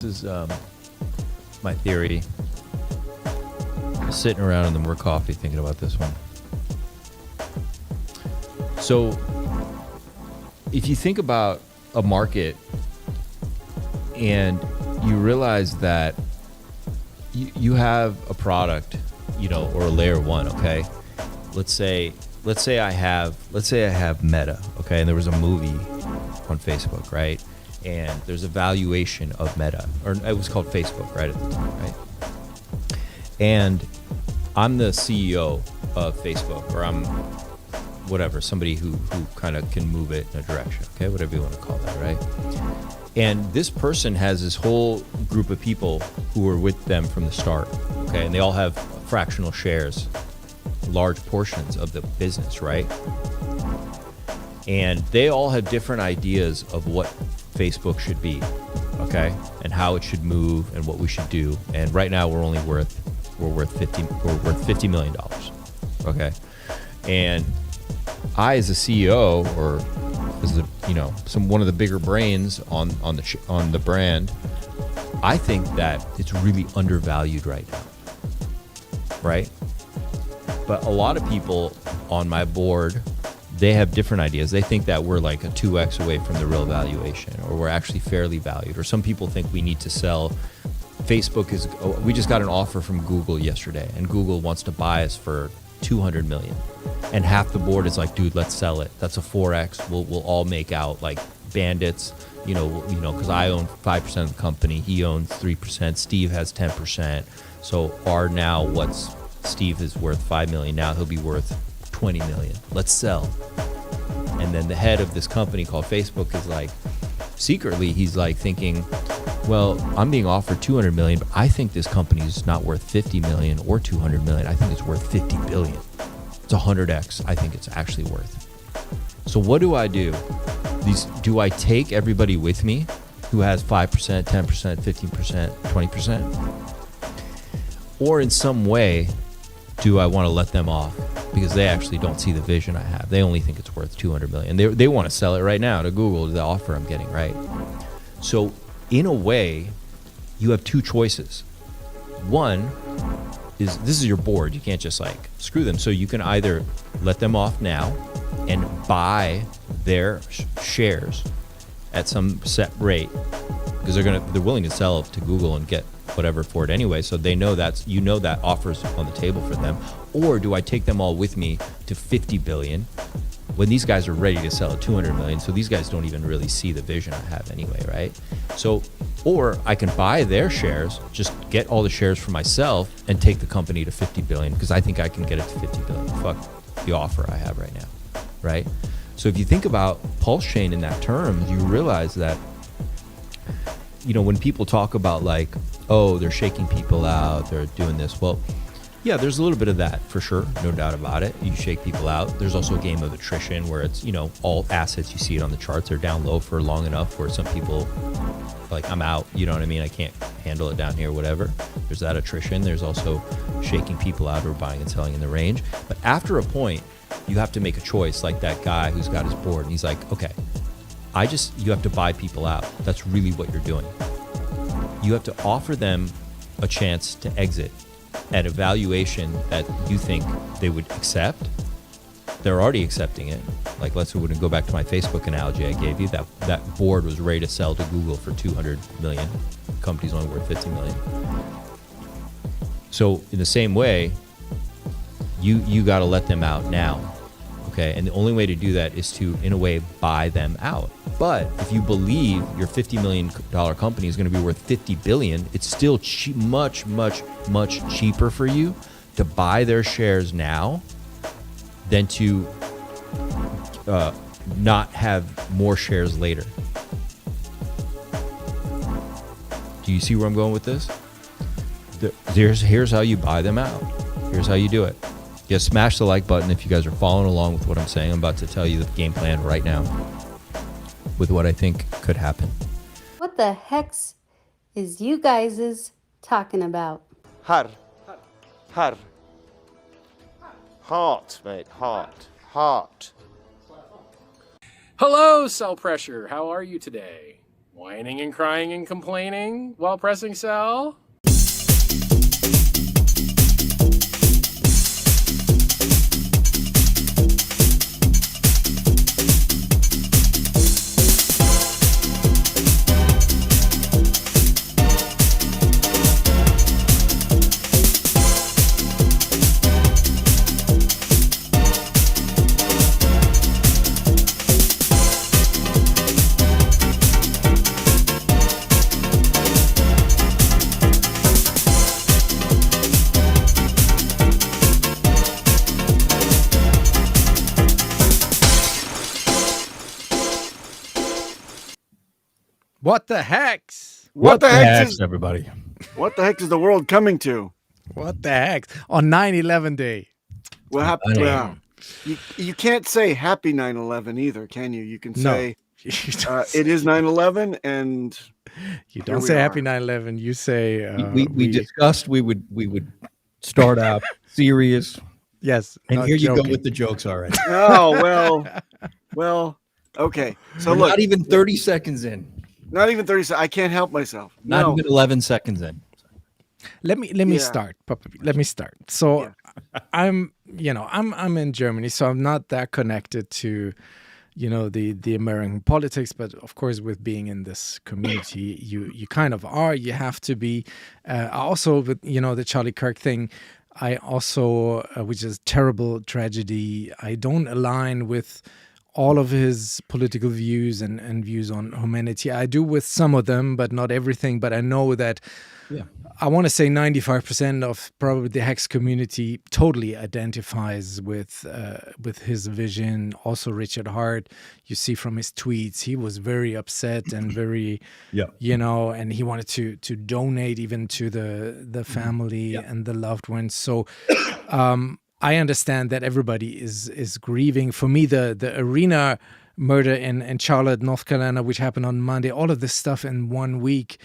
This is my theory. I'm sitting around in the more coffee thinking about this one. So if you think about a market and you realize that you have a product, or a layer one, okay? Let's say I have Meta, okay? And there was a movie on Facebook, right? And there's a valuation of Meta, or it was called Facebook, right, at the time, right? And I'm the CEO of Facebook, or I'm whatever, somebody who kind of can move it in a direction, okay? Whatever you want to call that, right? And this person has this whole group of people who are with them from the start, okay? And they all have fractional shares, large portions of the business, right? And they all have different ideas of what Facebook should be, okay? And how it should move and what we should do. And right now we're worth $50 million, okay? And I, as a CEO, or as one of the bigger brains on the brand, I think that it's really undervalued right now, right? But a lot of people on my board, they have different ideas. They think that we're like a 2x away from the real valuation, or we're actually fairly valued. Or some people think we need to sell. We just got an offer from Google yesterday, and Google wants to buy us for $200 million. And half the board is like, dude, let's sell it. That's a 4x. We'll all make out like bandits, because I own 5% of the company. He owns 3%. Steve has 10%. So Steve is worth $5 million. Now he'll be worth $20 million. Let's sell. And then the head of this company called Facebook is like, secretly, he's like thinking, well, I'm being offered $200 million, but I think this company is not worth $50 million or $200 million. I think it's worth $50 billion. It's 100x. I think it's actually worth. So what do I do? Do I take everybody with me who has 5%, 10%, 15%, 20%? Or in some way, do I want to let them off? Because they actually don't see the vision I have. They only think it's worth $200 million. They want to sell it right now to Google, the offer I'm getting, right? So in a way, you have two choices. One is, this is your board. You can't just like screw them. So you can either let them off now and buy their shares at some set rate, because they're willing to sell to Google and get whatever for it anyway, so they know that offer's on the table for them. Or do I take them all with me to 50 billion when these guys are ready to sell at 200 million? So these guys don't even really see the vision I have anyway, right? So, or I can buy their shares, just get all the shares for myself and take the company to 50 billion, because I think I can get it to 50 billion. Fuck the offer I have right now, right? So if you think about Pulsechain in that term, you realize that, when people talk about like, oh, they're shaking people out, they're doing this. Well, yeah, there's a little bit of that for sure, no doubt about it. You shake people out. There's also a game of attrition where it's, all assets, you see it on the charts, are down low for long enough where some people, like, I'm out, you know what I mean? I can't handle it down here, whatever. There's that attrition. There's also shaking people out who are buying and selling in the range. But after a point, you have to make a choice, like that guy who's got his board, and he's like, okay, you have to buy people out. That's really what you're doing. You have to offer them a chance to exit at a valuation that you think they would accept. They're already accepting it. Like, let's go back to my Facebook analogy I gave you. That board was ready to sell to Google for 200 million. The company's only worth 50 million. So in the same way, you got to let them out now. Okay, and the only way to do that is to, in a way, buy them out. But if you believe your $50 million company is going to be worth $50 billion, it's still much, much, much cheaper for you to buy their shares now than to not have more shares later. Do you see where I'm going with this? Here's how you buy them out. Here's how you do it. Yeah, smash the like button if you guys are following along with what I'm saying. I'm about to tell you the game plan right now with what I think could happen. What the hex is you guys talking about? Hart, mate, Hart. Hello, Cell Pressure. How are you today? whining and crying and complaining while pressing sell. What the hex? What the heck is everybody? what the heck is the world coming to? What the hex? On 9/11 day. What happened? I know. Well, you can't say happy 9/11 either, can you? You can No. say it is 9/11, and You Here don't we say are. happy 9/11. You say We discussed we would start out serious, yes. and not here you joking. go with the jokes already. oh well, okay. So We're look, not even 30 seconds in. not even 30 seconds. I can't help myself. Not No, even 11 seconds in. Let me Yeah. start. Let me start. So I'm in Germany, so I'm not that connected to the American politics, but of course with being in this community, you kind of are. You have to be. Also with the Charlie Kirk thing, I also which is terrible tragedy. I don't align with all of his political views and views on humanity. I do with some of them, but not everything. But I know that I want to say 95% of probably the Hex community totally identifies with his vision. Also, Richard Hart, you see from his tweets, he was very upset and very, and he wanted to donate even to the family and the loved ones. So I understand that everybody is grieving. For me, the arena murder in Charlotte, North Carolina, which happened on Monday, all of this stuff in 1 week,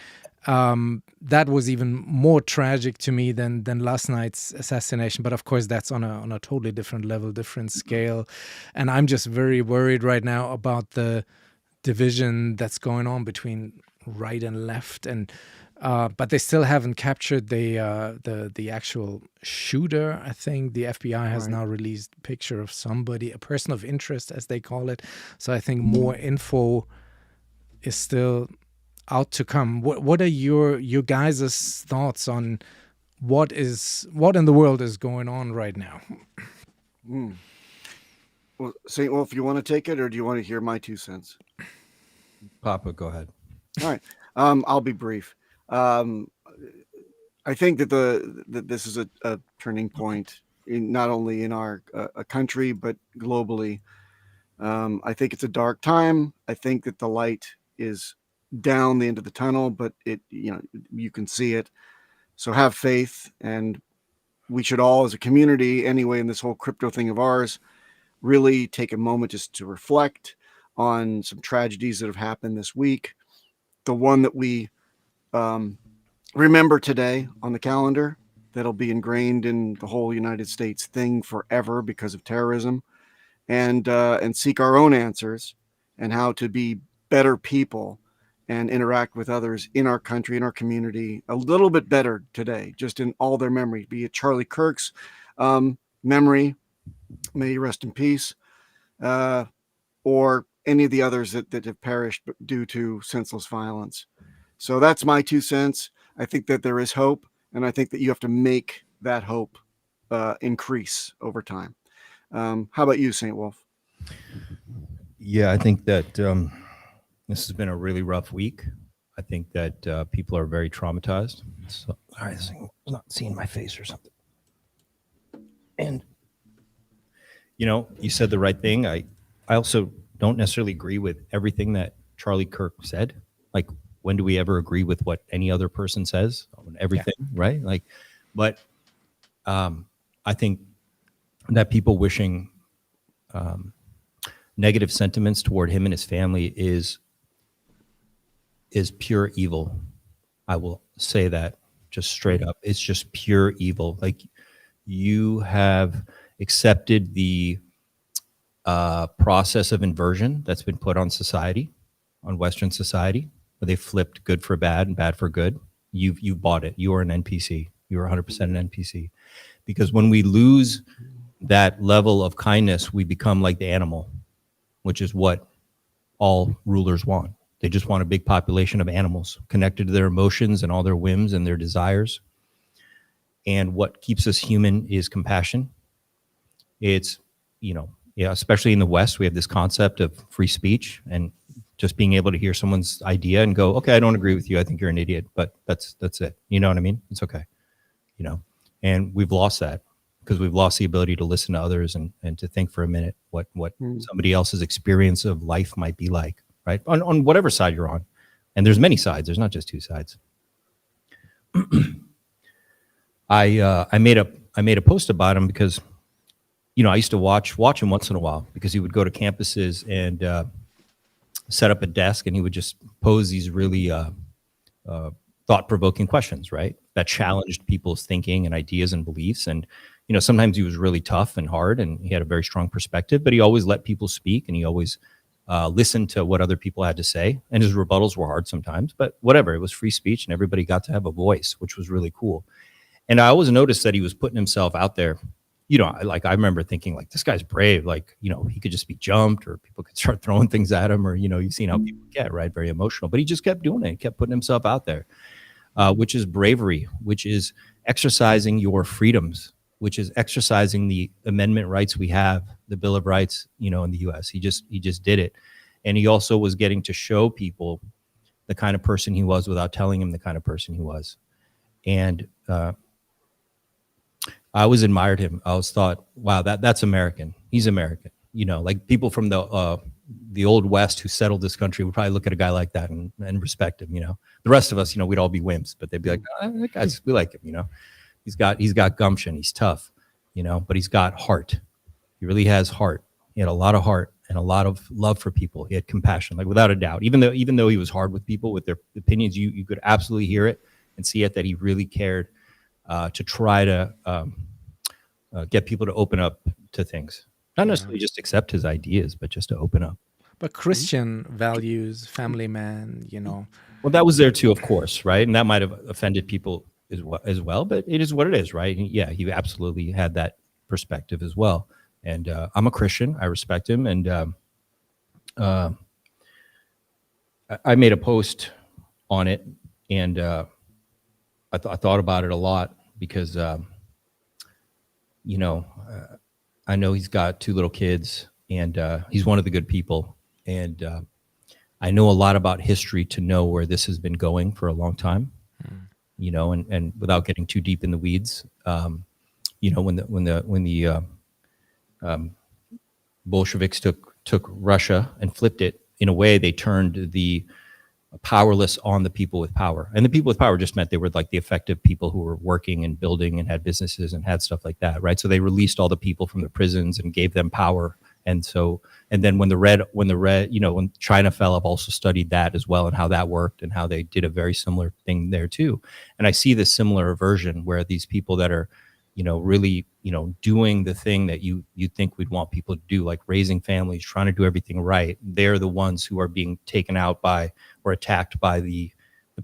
that was even more tragic to me than last night's assassination. But of course, that's on a totally different level, different scale. And I'm just very worried right now about the division that's going on between right and left. And but they still haven't captured the actual shooter. I think the FBI has now released a picture of somebody, a person of interest, as they call it. So I think more info is still out to come. What are your guys' thoughts on what in the world is going on right now? well, SAINTwolf, you want to take it, or do you want to hear my 2 cents? Papa, go ahead. All right. I'll be brief. I think that this is a turning point not only in our country but globally. I think it's a dark time. I think that the light is down the end of the tunnel, but you can see it. So have faith, and we should all, as a community, anyway, in this whole crypto thing of ours, really take a moment just to reflect on some tragedies that have happened this week. The one that we remember today on the calendar, that'll be ingrained in the whole United States thing forever because of terrorism, and seek our own answers and how to be better people and interact with others in our country, in our community, a little bit better today, just in all their memory, be it Charlie Kirk's memory, may he rest in peace, or any of the others that have perished due to senseless violence. So that's my 2 cents. I think that there is hope, and I think that you have to make that hope increase over time. How about you, SAINTwolf? Yeah, I think that this has been a really rough week. I think that people are very traumatized. So, sorry, this thing was not seeing my face or something. And, you said the right thing. I also don't necessarily agree with everything that Charlie Kirk said. Like, when do we ever agree with what any other person says on everything, right? Like, but I think that people wishing negative sentiments toward him and his family is pure evil. I will say that just straight up. It's just pure evil. Like, you have accepted the process of inversion that's been put on society, on Western society. where they flipped good for bad and bad for good, you bought it. You are an NPC. You are 100% an NPC. Because when we lose that level of kindness, we become like the animal, which is what all rulers want. They just want a big population of animals connected to their emotions and all their whims and their desires. And what keeps us human is compassion. It's, especially in the West, we have this concept of free speech and just being able to hear someone's idea and go, okay, I don't agree with you. I think you're an idiot, but that's it. You know what I mean? It's okay. And we've lost that because we've lost the ability to listen to others and to think for a minute what somebody else's experience of life might be like, right? On whatever side you're on. And there's many sides. There's not just two sides. I made a post about him because, I used to watch him once in a while because he would go to campuses and set up a desk and he would just pose these really thought-provoking questions, right? That challenged people's thinking and ideas and beliefs. And, sometimes he was really tough and hard and he had a very strong perspective, but he always let people speak and he always listened to what other people had to say. And his rebuttals were hard sometimes, but whatever, it was free speech and everybody got to have a voice, which was really cool. And I always noticed that he was putting himself out there. I remember thinking like, this guy's brave. Like, he could just be jumped or people could start throwing things at him or, you've seen how people get, right? Very emotional, but he just kept doing it. He kept putting himself out there, which is bravery, which is exercising your freedoms, which is exercising the amendment rights we have, the Bill of Rights, in the US. He just did it. And he also was getting to show people the kind of person he was without telling him the kind of person he was. And, I always admired him. I always thought, wow, that's American. He's American. Like people from the old West who settled this country would probably look at a guy like that and respect him. The rest of us, we'd all be wimps, but they'd be like, oh, that guy's, we like him. He's got gumption. He's tough, but he's got heart. He really has heart. He had a lot of heart and a lot of love for people. He had compassion, like without a doubt. Even though he was hard with people with their opinions, you could absolutely hear it and see it that he really cared to try to get people to open up to things. Not necessarily just accept his ideas, but just to open up. But Christian values, family man, Well, that was there too, of course, right? And that might have offended people as well, but it is what it is, right? And yeah, he absolutely had that perspective as well. And I'm a Christian. I respect him. And I made a post on it, and I thought about it a lot because, I know he's got 2 little kids, and he's one of the good people. And I know a lot about history to know where this has been going for a long time. And without getting too deep in the weeds, when the Bolsheviks took Russia and flipped it, in a way, they turned the powerless on the people with power. And the people with power just meant they were like the effective people who were working and building and had businesses and had stuff like that, right? So they released all the people from the prisons and gave them power. And then when China fell, I've also studied that as well and how that worked and how they did a very similar thing there too. And I see this similar version where these people that are, really, doing the thing that you think we'd want people to do, like raising families, trying to do everything right. They're the ones who are being taken out by or attacked by the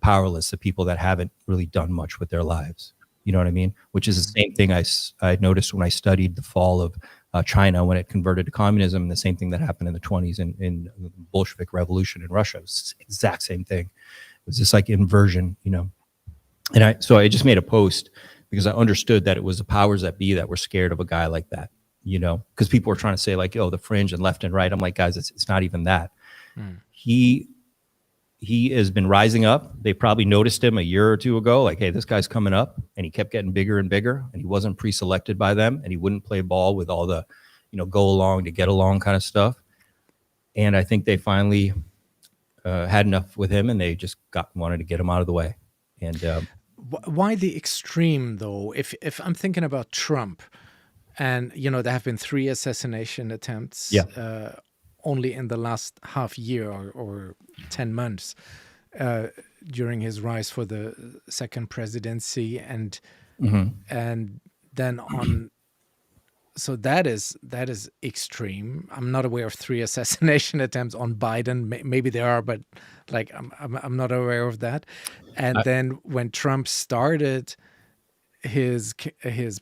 powerless, the people that haven't really done much with their lives. You know what I mean? Which is the same thing I noticed when I studied the fall of China when it converted to communism, and the same thing that happened in the 1920s in the Bolshevik Revolution in Russia. It's the exact same thing. It was just like inversion, And I just made a post because I understood that it was the powers that be that were scared of a guy like that, because people were trying to say like, oh, the fringe and left and right. I'm like, guys, it's not even that. He has been rising up. They probably noticed him a year or 2 ago, like, hey, this guy's coming up, and he kept getting bigger and bigger, and he wasn't pre-selected by them, and he wouldn't play ball with all the, go along to get along kind of stuff. And I think they finally had enough with him, and they just wanted to get him out of the way. And why the extreme though? If I'm thinking about Trump, and there have been 3 assassination attempts. Yeah. Only in the last half year or 10 months during his rise for the second presidency, and then so that is extreme. I'm not aware of 3 assassination attempts on Biden. Maybe there are, but like I'm not aware of that. And then when Trump started his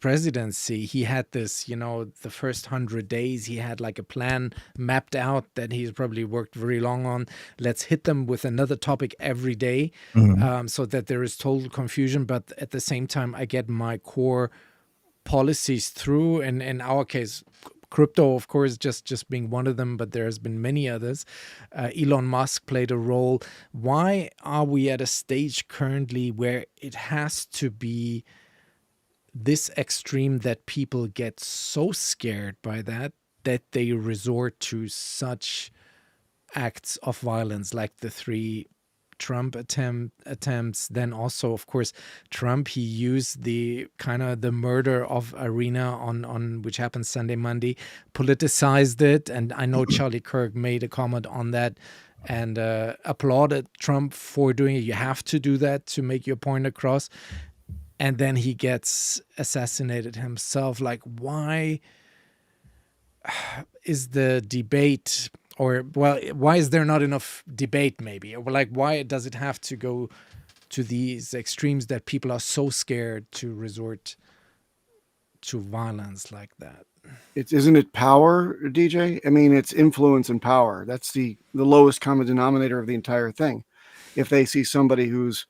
presidency, he had this, the first 100 days, he had like a plan mapped out that he's probably worked very long on. Let's hit them with another topic every day, so that there is total confusion. But at the same time, I get my core policies through. And in our case, crypto, of course, just being one of them, but there has been many others. Elon Musk played a role. Why are we at a stage currently where it has to be this extreme that people get so scared by that they resort to such acts of violence, like the 3 Trump attempts? Then also, of course, Trump, he used the kind of the murder of Arena on which happened Sunday, Monday, politicized it. And I know Charlie Kirk made a comment on that and applauded Trump for doing it. You have to do that to make your point across. And then he gets assassinated himself. Like, why is the debate, or, well, why is there not enough debate maybe? Or like, why does it have to go to these extremes that people are so scared to resort to violence like that? Isn't it power, DJ? I mean, it's influence and power. That's the lowest common denominator of the entire thing. If they see somebody who's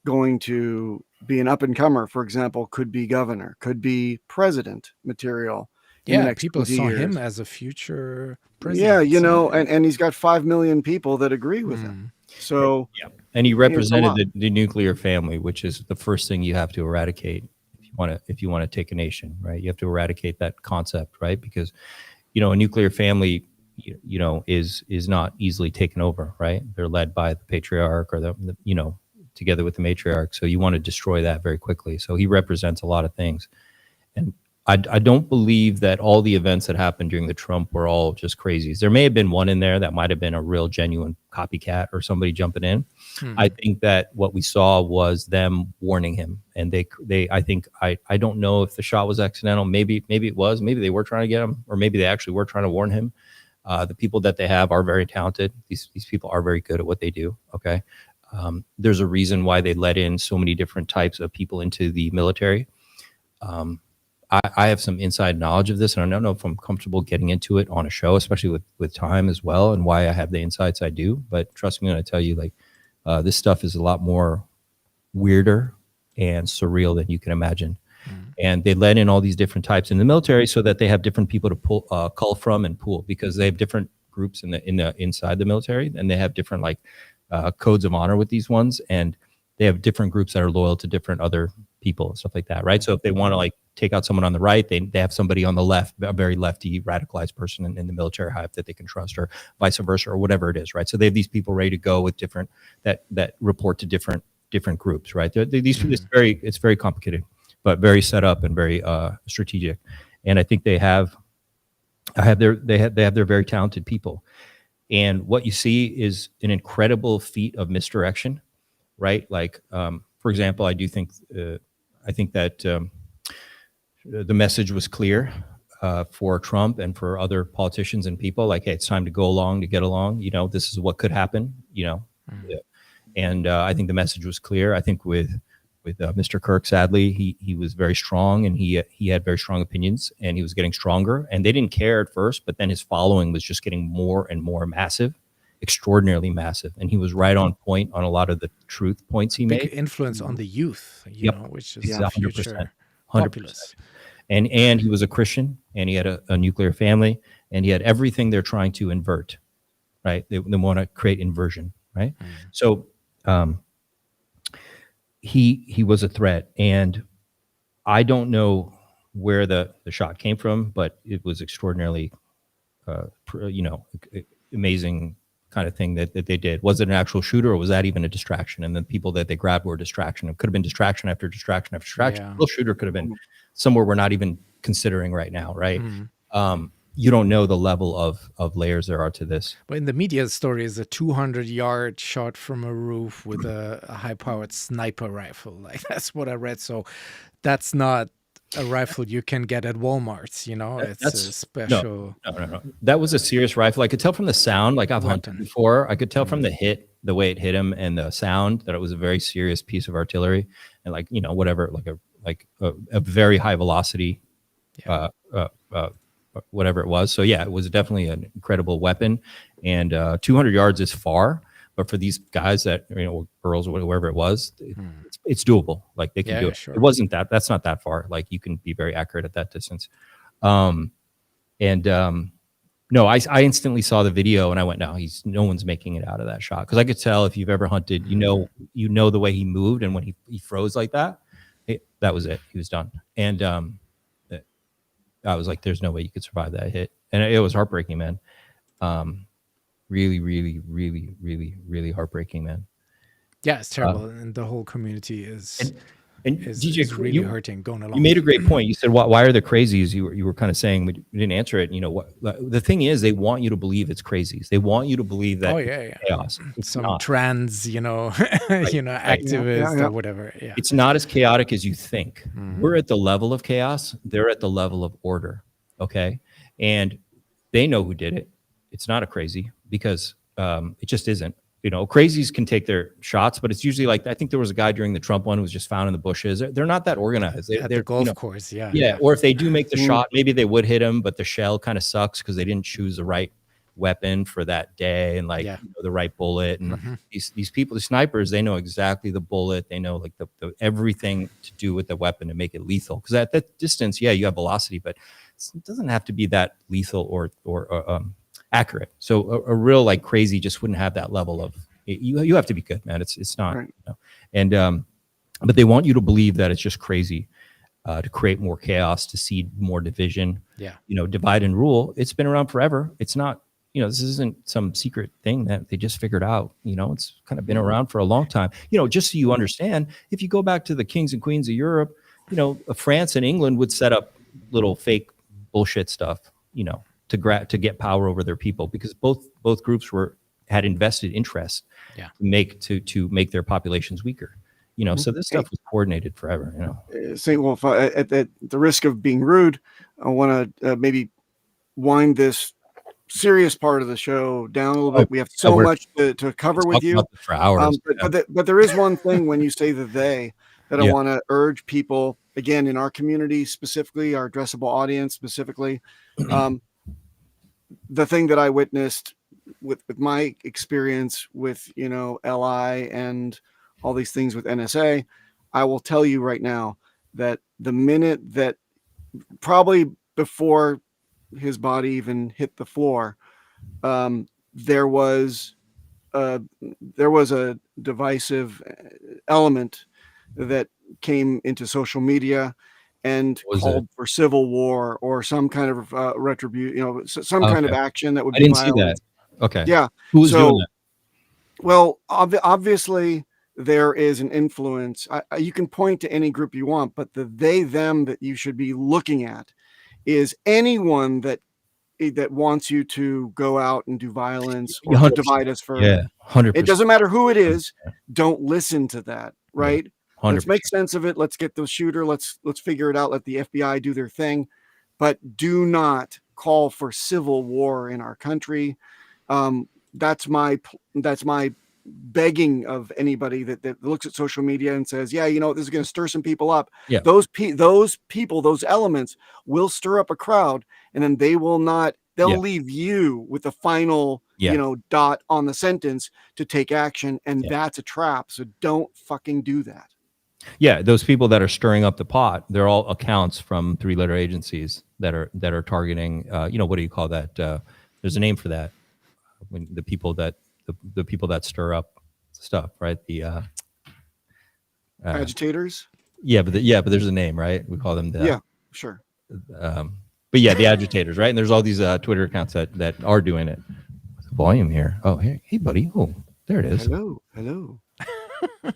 going to be an up-and-comer, for example, could be governor, could be president material. Yeah, people saw him as a future president. Yeah, you know, and he's got 5 million people that agree with him. So, yeah. And he represented the nuclear family, which is the first thing you have to eradicate if you want to take a nation, right? You have to eradicate that concept, right? Because, you know, a nuclear family, you know, is not easily taken over, right? They're led by the patriarch or the you know, together with the matriarch. So you want to destroy that very quickly. So he represents a lot of things. And I don't believe that all the events that happened during the Trump were all just crazies. There may have been one in there that might have been a real genuine copycat or somebody jumping in. I think that what we saw was them warning him. And I don't know if the shot was accidental. Maybe it was. Maybe they were trying to get him, or maybe they actually were trying to warn him. The people that they have are very talented. These people are very good at what they do. Okay. There's a reason why they let in so many different types of people into the military. I have some inside knowledge of this, and I don't know if I'm comfortable getting into it on a show, especially with time as well, and why I have the insights I do. But trust me when I tell you, like, this stuff is a lot more weirder and surreal than you can imagine. And they let in all these different types in the military so that they have different people to cull from and pool, because they have different groups in the inside the military, and they have different codes of honor with these ones, and they have different groups that are loyal to different other people and stuff like that, right? So if they want to take out someone on the right, they have somebody on the left, a very lefty radicalized person in the military hive that they can trust, or vice versa, or whatever it is, right? So they have these people ready to go with different that report to different groups, right? It's very complicated, but very set up and very strategic. And I think they have their very talented people. And what you see is an incredible feat of misdirection, right? Like, for example, I think that the message was clear for Trump and for other politicians and people. Like, hey, it's time to go along, to get along. You know, this is what could happen. You know, and I think the message was clear. I think with Mr. Kirk, sadly, he was very strong, and he had very strong opinions, and he was getting stronger. And they didn't care at first, but then his following was just getting more and more massive. Extraordinarily massive, and he was right on point on a lot of the truth points he made. Big influence on the youth, you know, which is 100%. And he was a Christian, and he had a nuclear family, and he had everything they're trying to invert, right? They want to create inversion, right? So he was a threat, and I don't know where the shot came from, but it was extraordinarily, amazing kind of thing that they did. Was it an actual shooter, or was that even a distraction? And the people that they grabbed were a distraction. It could have been distraction after distraction after distraction. Yeah. The real shooter could have been somewhere we're not even considering right now, right? You don't know the level of layers there are to this. But in the media story is a 200-yard shot from a roof with a high-powered sniper rifle. Like, that's what I read. So that's not a rifle you can get at Walmart's. You know, it's a That's special no. That was a serious rifle. I could tell from the sound. Like I've hunted weapon. before. I could tell from the way it hit him, and the sound that it was a very serious piece of artillery, and like whatever, like a very high velocity, whatever it was. So yeah, it was definitely an incredible weapon, and 200 yards is far. But for these guys that girls or whoever it was, it's doable. Like they can do it. Sure. It wasn't that. That's not that far. Like you can be very accurate at that distance. No, I instantly saw the video and I went, no one's making it out of that shot, because I could tell if you've ever hunted, you know the way he moved, and when he froze like that, that was it. He was done. And I was like, there's no way you could survive that hit, and it was heartbreaking, man. Really, really, really, really, really heartbreaking, man. Yeah, it's terrible, and the whole community is DJ, is really hurting going along. You made a great point. You said, why are there crazies? You were kind of saying, but you didn't answer it. The thing is, they want you to believe it's crazies. They want you to believe that it's chaos. It's some not. trans, activist or whatever. Yeah, it's not as chaotic as you think. We're at the level of chaos. They're at the level of order. Okay, and they know who did it. It's not a crazy, because it just isn't. Crazies can take their shots, but it's usually like, I think there was a guy during the Trump one who was just found in the bushes. They're not that organized. At the golf course, yeah. Or if they do make the shot, maybe they would hit him, but the shell kind of sucks because they didn't choose the right weapon for that day and the right bullet. And these people, the snipers, they know exactly the bullet. They know like the everything to do with the weapon to make it lethal. Because at that distance, you have velocity, but it doesn't have to be that lethal or accurate. So a real like crazy just wouldn't have that level of you have to be good, man. It's not Right. And but they want you to believe that it's just crazy to create more chaos, to seed more division. Divide and rule. It's been around forever. It's not this isn't some secret thing that they just figured out. It's kind of been around for a long time. Just so you understand, if you go back to the kings and queens of Europe, France and England would set up little fake bullshit stuff, to get power over their people, because both groups had invested interest to make their populations weaker. So this stuff was coordinated forever. SAINTwolf, at the risk of being rude, I want to maybe wind this serious part of the show down a little bit. We have so much to cover with you for hours. But there is one thing when you say that I want to urge people, again, in our community specifically, our addressable audience specifically. The thing that I witnessed with my experience with LI and all these things with NSA, I will tell you right now that the minute that, probably before his body even hit the floor, there was a divisive element that came into social media and called for civil war or some kind of retribution, some kind of action that would be violent. See that. Okay. Yeah. Who was doing that? Well, obviously there is an influence. You can point to any group you want, but the they, them that you should be looking at is anyone that wants you to go out and do violence or to divide us further. Yeah, 100%. It doesn't matter who it is. Don't listen to that, right? 100%. Let's make sense of it. Let's get the shooter. Let's figure it out. Let the FBI do their thing, but do not call for civil war in our country. That's my begging of anybody that looks at social media and says, this is going to stir some people up. Yeah. Those people, those elements will stir up a crowd, and then they'll leave you with the final, dot on the sentence to take action. And that's a trap. So don't fucking do that. Yeah, those people that are stirring up the pot, they're all accounts from 3-letter agencies that are targeting. What do you call that? There's a name for that. When the people that stir up stuff, right? The agitators. Yeah, but there's a name, right? We call them the. Yeah, sure. But yeah, the agitators, right? And there's all these Twitter accounts that are doing it. What's the volume here? Oh, hey, buddy. Oh, there it is. Hello.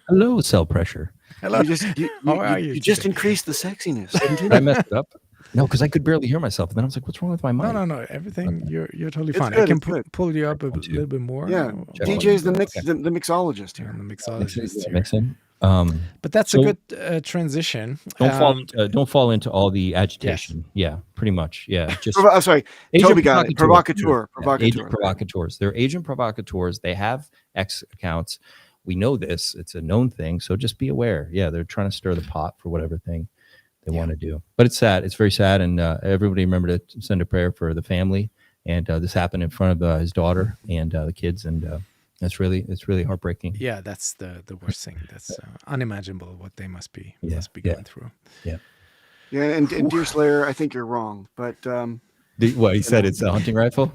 Hello, cell pressure. Hello. You just increased the sexiness. I messed it up. No, because I could barely hear myself. And then I was like, what's wrong with my mic? No. Everything, you're totally fine. Good, I can pull you up a little bit more. Yeah. DJ's the mixologist here. The mixologist. Mixing. But that's So- a good transition. Don't fall into all the agitation. Yeah, pretty much. Yeah, just I'm sorry, agent Toby got it. Provocateur. Yeah, agent provocateurs. They're agent provocateurs. They have X accounts. We know this. It's a known thing. So just be aware. Yeah, they're trying to stir the pot for whatever thing they want to do. But it's sad. It's very sad. And everybody remember to send a prayer for the family. And this happened in front of his daughter and the kids. And it's really heartbreaking. Yeah, that's the worst thing. That's unimaginable what they must be going through. Yeah, and Deer Slayer, I think you're wrong. But What he said, it's a hunting rifle.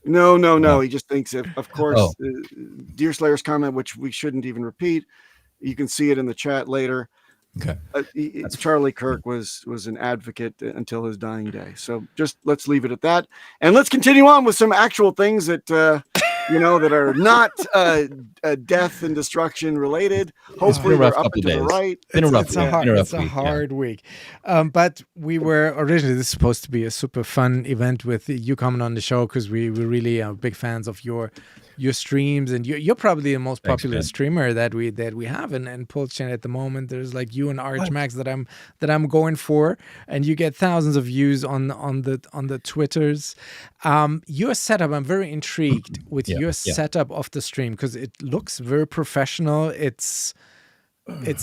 No. He just thinks, of course, Oh. Deer Slayer's comment, which we shouldn't even repeat. You can see it in the chat later. Okay. Charlie Kirk was an advocate until his dying day. So just let's leave it at that, and let's continue on with some actual things that that are not death and destruction related. Hopefully, rough they're up couple and to the days. right. It's a hard week. But we were originally, this is supposed to be a super fun event with you coming on the show because we really are big fans of your streams, and you're probably the most popular streamer that we have in Pulsechain at the moment. There's like you and RH that I'm going for, and you get thousands of views on the Twitters. Your setup, I'm very intrigued with your setup of the stream because it looks very professional. It's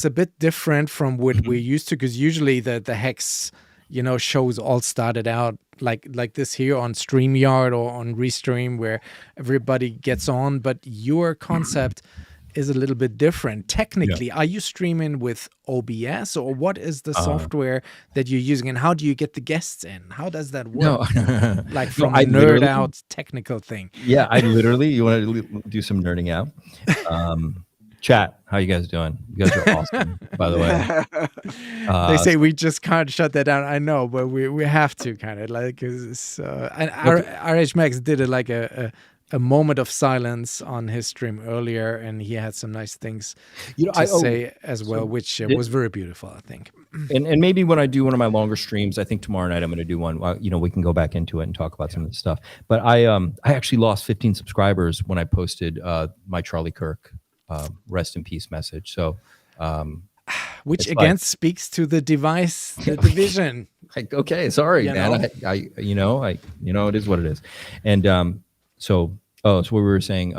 a bit different from what we're used to, because usually the Hex shows all started out like this here on StreamYard or on Restream where everybody gets on, but your concept is a little bit different. Technically, are you streaming with OBS, or what is the software that you're using, and how do you get the guests in? How does that work? Like from a nerd out technical thing. Yeah, you want to do some nerding out? Chat, how you guys doing? You guys are awesome, by the way. They say we just can't shut that down. I know, but we have to kind of like. And RH Max did it like a moment of silence on his stream earlier, and he had some nice things to say as well, which was very beautiful, I think. And maybe when I do one of my longer streams, I think tomorrow night I'm going to do one. We can go back into it and talk about some of the stuff. But I actually lost 15 subscribers when I posted my Charlie Kirk rest in peace message. So, which again speaks to the device, the division. Okay, sorry, man. It is what it is. And so what we were saying.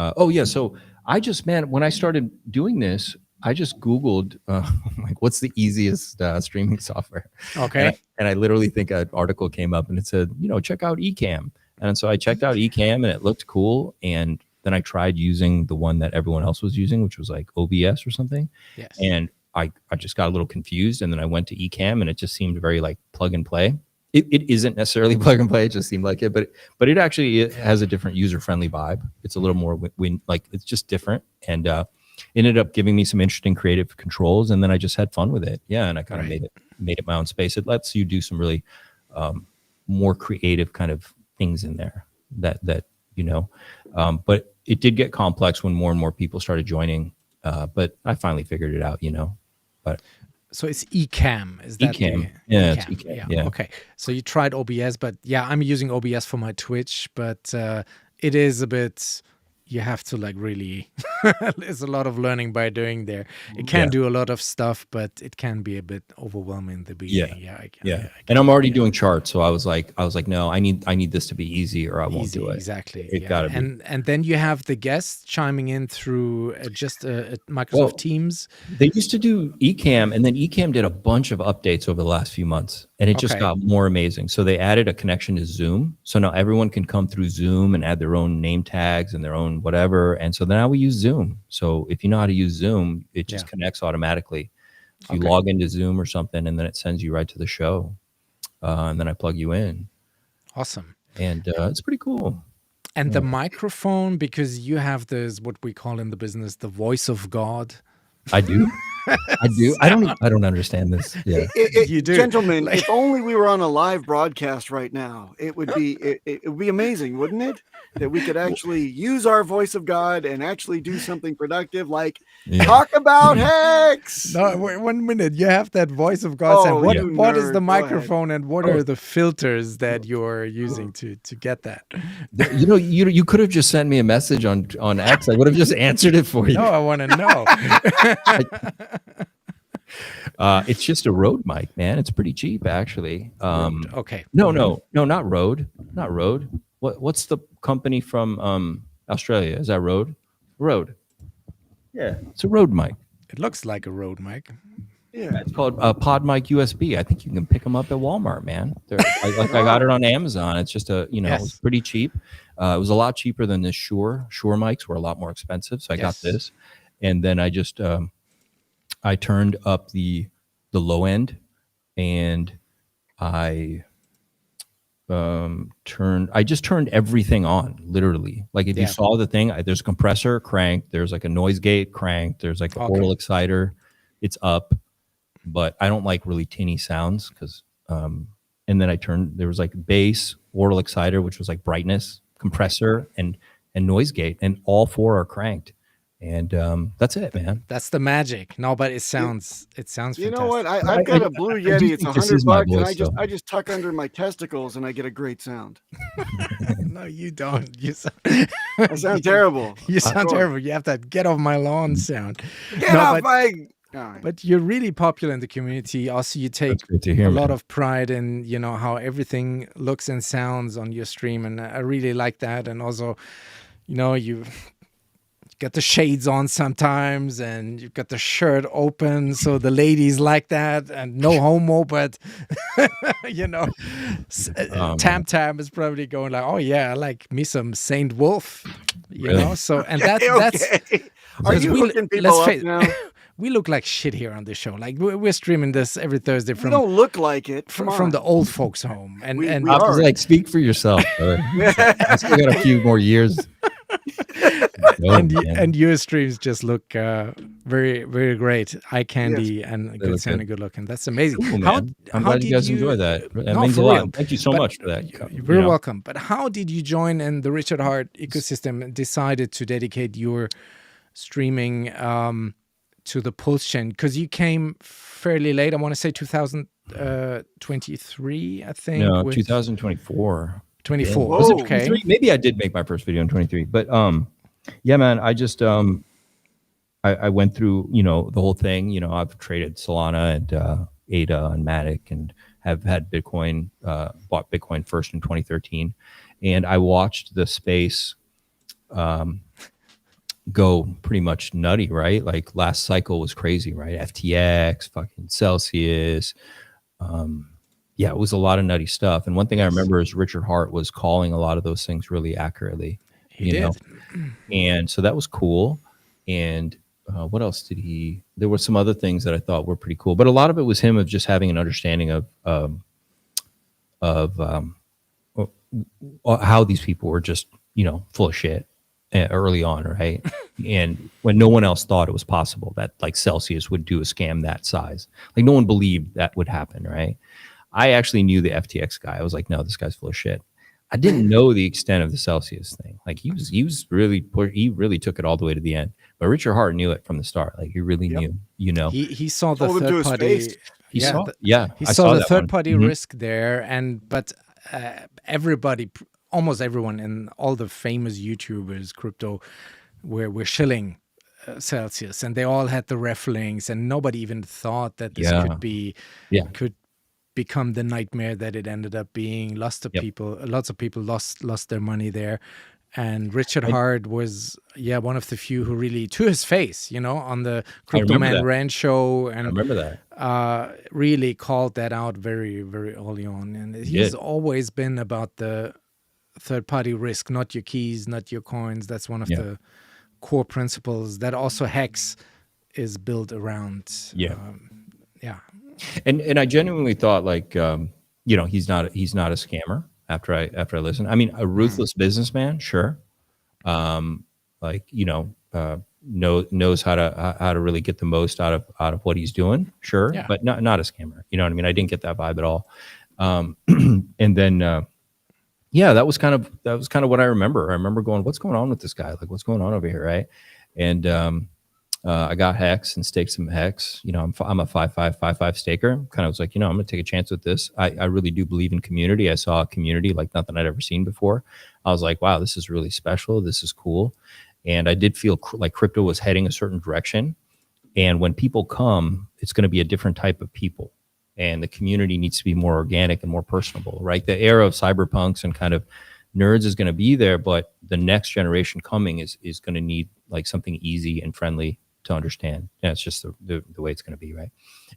So I just, when I started doing this, I just Googled like what's the easiest streaming software. Okay. And I literally think an article came up and it said, check out Ecamm. And so I checked out Ecamm and it looked cool. And then I tried using the one that everyone else was using, which was like OBS or something. Yes. And I just got a little confused. And then I went to Ecamm and it just seemed very like plug and play. It isn't necessarily plug and play. It just seemed like it, but it actually has a different user-friendly vibe. It's a little more it's just different. And ended up giving me some interesting creative controls. And then I just had fun with it. Yeah. And I kind of made it my own space. It lets you do some really more creative kind of things in there that but it did get complex when more and more people started joining. But I finally figured it out, but. So it's Ecamm. Is that Ecamm? It's Ecamm. Yeah. Okay. So you tried OBS, but I'm using OBS for my Twitch, but it is a bit. You have to like really. There's a lot of learning by doing there. It can do a lot of stuff, but it can be a bit overwhelming in the beginning. And I'm already doing charts, so I was like, no, I need this to be easy, or I won't do it. Exactly. It gotta be. And then you have the guests chiming in through just Microsoft Teams. They used to do Ecamm, and then Ecamm did a bunch of updates over the last few months, and it just got more amazing. So they added a connection to Zoom, so now everyone can come through Zoom and add their own name tags and their own whatever. And so now we use Zoom. So if you know how to use Zoom, it just connects automatically. You log into Zoom or something, and then it sends you right to the show. And then I plug you in. Awesome. And it's pretty cool. And the microphone, because you have this, what we call in the business, the voice of God. I do. I do. I don't understand this. Yeah. You do. Gentlemen, if only we were on a live broadcast right now, it would be amazing, wouldn't it? That we could actually use our voice of God and actually do something productive, like Talk about Hex. No, wait, 1 minute. You have that voice of God. Oh, What you what is nerd. the Go ahead. microphone and what are the filters that you're using to get that? You know, you could have just sent me a message on X. I would have just answered it for you. No, I want to know. It's just a Rode mic, man. It's pretty cheap, actually. Okay. No, not Rode. Not Rode. What's the company from Australia? Is that Rode? Rode. Yeah, it's a Rode mic. It looks like a Rode mic. Yeah. It's called Pod Mic USB. I think you can pick them up at Walmart, man. I got it on Amazon. It's just it's pretty cheap. It was a lot cheaper than the Shure. Shure mics were a lot more expensive, so I got this. And then I just I turned up the low end, and I just turned everything on, literally. Like if you saw the thing, there's a compressor cranked, there's like a noise gate cranked, there's like an oral exciter, it's up, but I don't like really tinny sounds because and then there was like bass, oral exciter, which was like brightness, compressor, and noise gate, and all four are cranked. And that's it, man. That's the magic. No, but it sounds fantastic. You know what? I've got a Blue Yeti. It's $100, and I just tuck under my testicles, and I get a great sound. No, you don't. I sound terrible. You sound terrible. You have that "get off my lawn" sound. Get off my. But you're really popular in the community. Also, you take a lot of pride in how everything looks and sounds on your stream, and I really like that. And also, you got the shades on sometimes, and you've got the shirt open, so the ladies like that. And no homo, but Tam is probably going like, "Oh yeah, I like me some SAINTwolf," know. So and that's. Are you hooking people up now? We look like shit here on this show. Like we're streaming this every Thursday from. We don't look like it from the old folks' home, and we I was like, speak for yourself. I still got a few more years. And your streams just look very, very great. Eye candy and good sound and good looking. That's amazing. Cool, I'm glad you guys enjoy that. That means a lot. Thank you so much for that. You're very welcome. But how did you join in the Richard Hart ecosystem and decided to dedicate your streaming to the Pulsechain? Because you came fairly late. I want to say 2023, I think. No, 2024. 24. Was it okay? Maybe I did make my first video in 23. But yeah, man, I just I went through the whole thing. I've traded Solana and ADA and Matic, and have had Bitcoin. Bought Bitcoin first in 2013, and I watched the space go pretty much nutty, right? Like last cycle was crazy, right? FTX, fucking Celsius. Yeah, it was a lot of nutty stuff. And one thing I remember is Richard Hart was calling a lot of those things really accurately. He did. And so that was cool. And what else did he? There were some other things that I thought were pretty cool, but a lot of it was him of just having an understanding of how these people were just full of shit early on, right? And when no one else thought it was possible that like Celsius would do a scam that size, like no one believed that would happen, right? I actually knew the FTX guy. I was like, no, this guy's full of shit. I didn't know the extent of the Celsius thing. Like he really took it all the way to the end. But Richard Hart knew it from the start. Like he really knew, He saw the third party. He saw the third party risk there, but everybody, almost everyone, and all the famous YouTubers, crypto, were shilling Celsius, and they all had the ref links, and nobody even thought that this could become the nightmare that it ended up being. Lots of people lost their money there, and Richard Hart was one of the few who really, to his face, on the Crypto Man Rant show, and I remember that really called that out very, very early on. And he's always been about the third party risk, not your keys, not your coins. That's one of the core principles that also Hex is built around. And I genuinely thought like he's not a scammer after I listened. I mean, a ruthless businessman, sure. Knows how to really get the most out of what he's doing, sure. Yeah. But not a scammer. You know what I mean? I didn't get that vibe at all. And then that was kind of what I remember. I remember going, what's going on with this guy? Like, what's going on over here, right? And I got Hex and staked some Hex. You know, I'm a 5-5-5-5 staker. Kind of was like, you know, I'm going to take a chance with this. I really do believe in community. I saw a community like nothing I'd ever seen before. I was like, wow, this is really special. This is cool. And I did feel like crypto was heading a certain direction. And when people come, it's going to be a different type of people. And the community needs to be more organic and more personable, right? The era of cyberpunks and kind of nerds is going to be there, but the next generation coming is going to need like something easy and friendly to understand. Yeah, it's just the way it's going to be, right?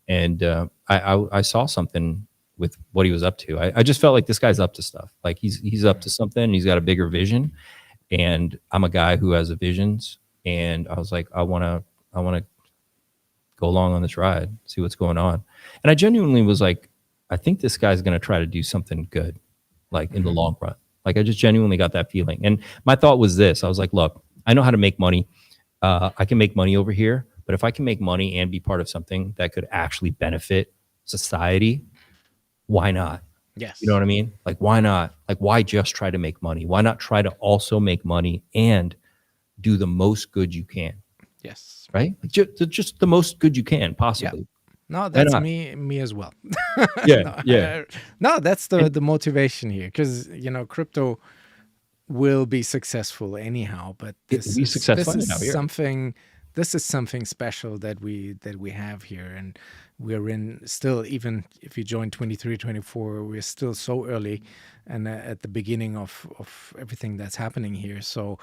And I saw something with what he was up to. I just felt like this guy's up to stuff. Like he's up to something. He's got a bigger vision. And I'm a guy who has visions. And I was like, I want to go along on this ride, see what's going on. And I genuinely was like, I think this guy's going to try to do something good, like in the long run. Like I just genuinely got that feeling. And my thought was this, I was like, look, I know how to make money. I can make money over here, but if I can make money and be part of something that could actually benefit society, why not? Yes. You know what I mean? Like, why not? Like, why just try to make money? Why not try to also make money and do the most good you can? Yes. Right? Like just the most good you can possibly. No, that's me as well. Yeah, yeah. No, that's the motivation here, because you know crypto will be successful anyhow, but this is something special that we have here, and we're in still, even if you join 23, 24, we're still so early and at the beginning of everything that's happening here. So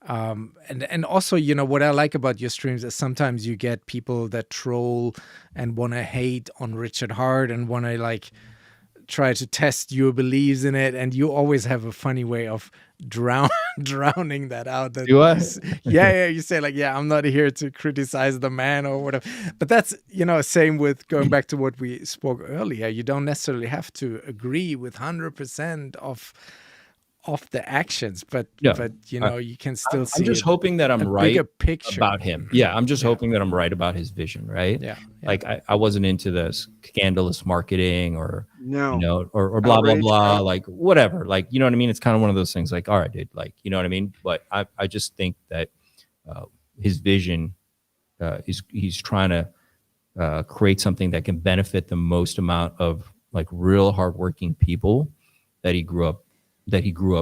and also, you know, what I like about your streams is sometimes you get people that troll and want to hate on Richard Hart and want to like try to test your beliefs in it, and you always have a funny way of drowning that out. That Do I? yeah, you say like, yeah, I'm not here to criticize the man or whatever. But that's, you know, same with going back to what we spoke earlier. You don't necessarily have to agree with 100% of the actions, but you know, you can still see. I'm just hoping that I'm right about him. Yeah, I'm just hoping that I'm right about his vision, right? Yeah. Like I wasn't into the scandalous marketing or No. you know, or blah blah Outrage, blah, right? like whatever. Like, you know what I mean? It's kind of one of those things like, all right, dude, like, you know what I mean? But I just think that his vision he's trying to create something that can benefit the most amount of like real hardworking people that he grew up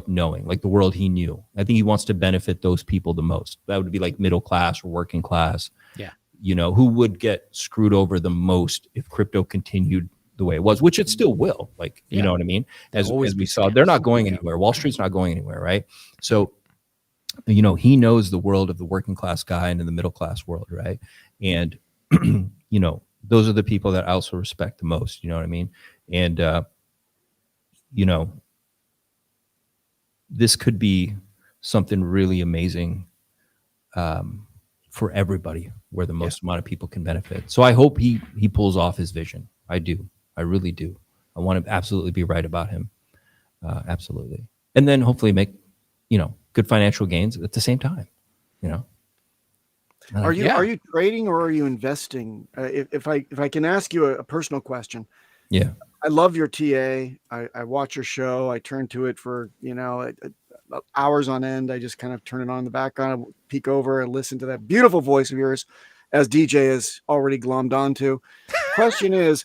knowing, like the world he knew. I think he wants to benefit those people the most. That would be like middle class or working class. Yeah. You know, who would get screwed over the most if crypto continued the way it was, which it still will. Like, you know what I mean? As we saw, they're not going anywhere. Wall Street's not going anywhere, right? So, you know, he knows the world of the working class guy and in the middle class world, right? And, you know, those are the people that I also respect the most, you know what I mean? And, you know, this could be something really amazing for everybody, where the most amount of people can benefit. So I hope he pulls off his vision. I do. I really do. I want to absolutely be right about him. Absolutely. And then hopefully make, you know, good financial gains at the same time, you know. Are you trading or are you investing? If I can ask you a personal question. Yeah. I love your TA. I watch your show. I turn to it for, you know, hours on end. I just kind of turn it on in the background, peek over and listen to that beautiful voice of yours, as DJ is already glommed onto. Question is,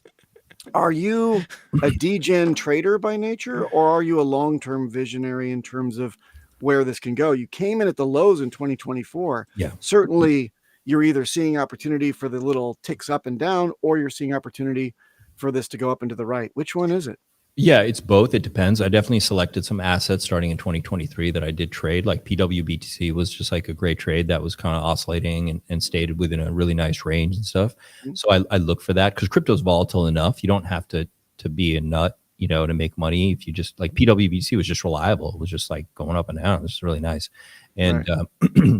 are you a degen trader by nature, or are you a long-term visionary in terms of where this can go? You came in at the lows in 2024. Yeah. Certainly you're either seeing opportunity for the little ticks up and down, or you're seeing opportunity for this to go up and to the right. Which one is it? Yeah, it's both. It depends. I definitely selected some assets starting in 2023 that I did trade. Like PWBTC was just like a great trade that was kind of oscillating and stayed within a really nice range and stuff. Mm-hmm. So I look for that because crypto is volatile enough. You don't have to be a nut, you know, to make money. If you just like PWBTC was just reliable. It was just like going up and down. It was really nice. And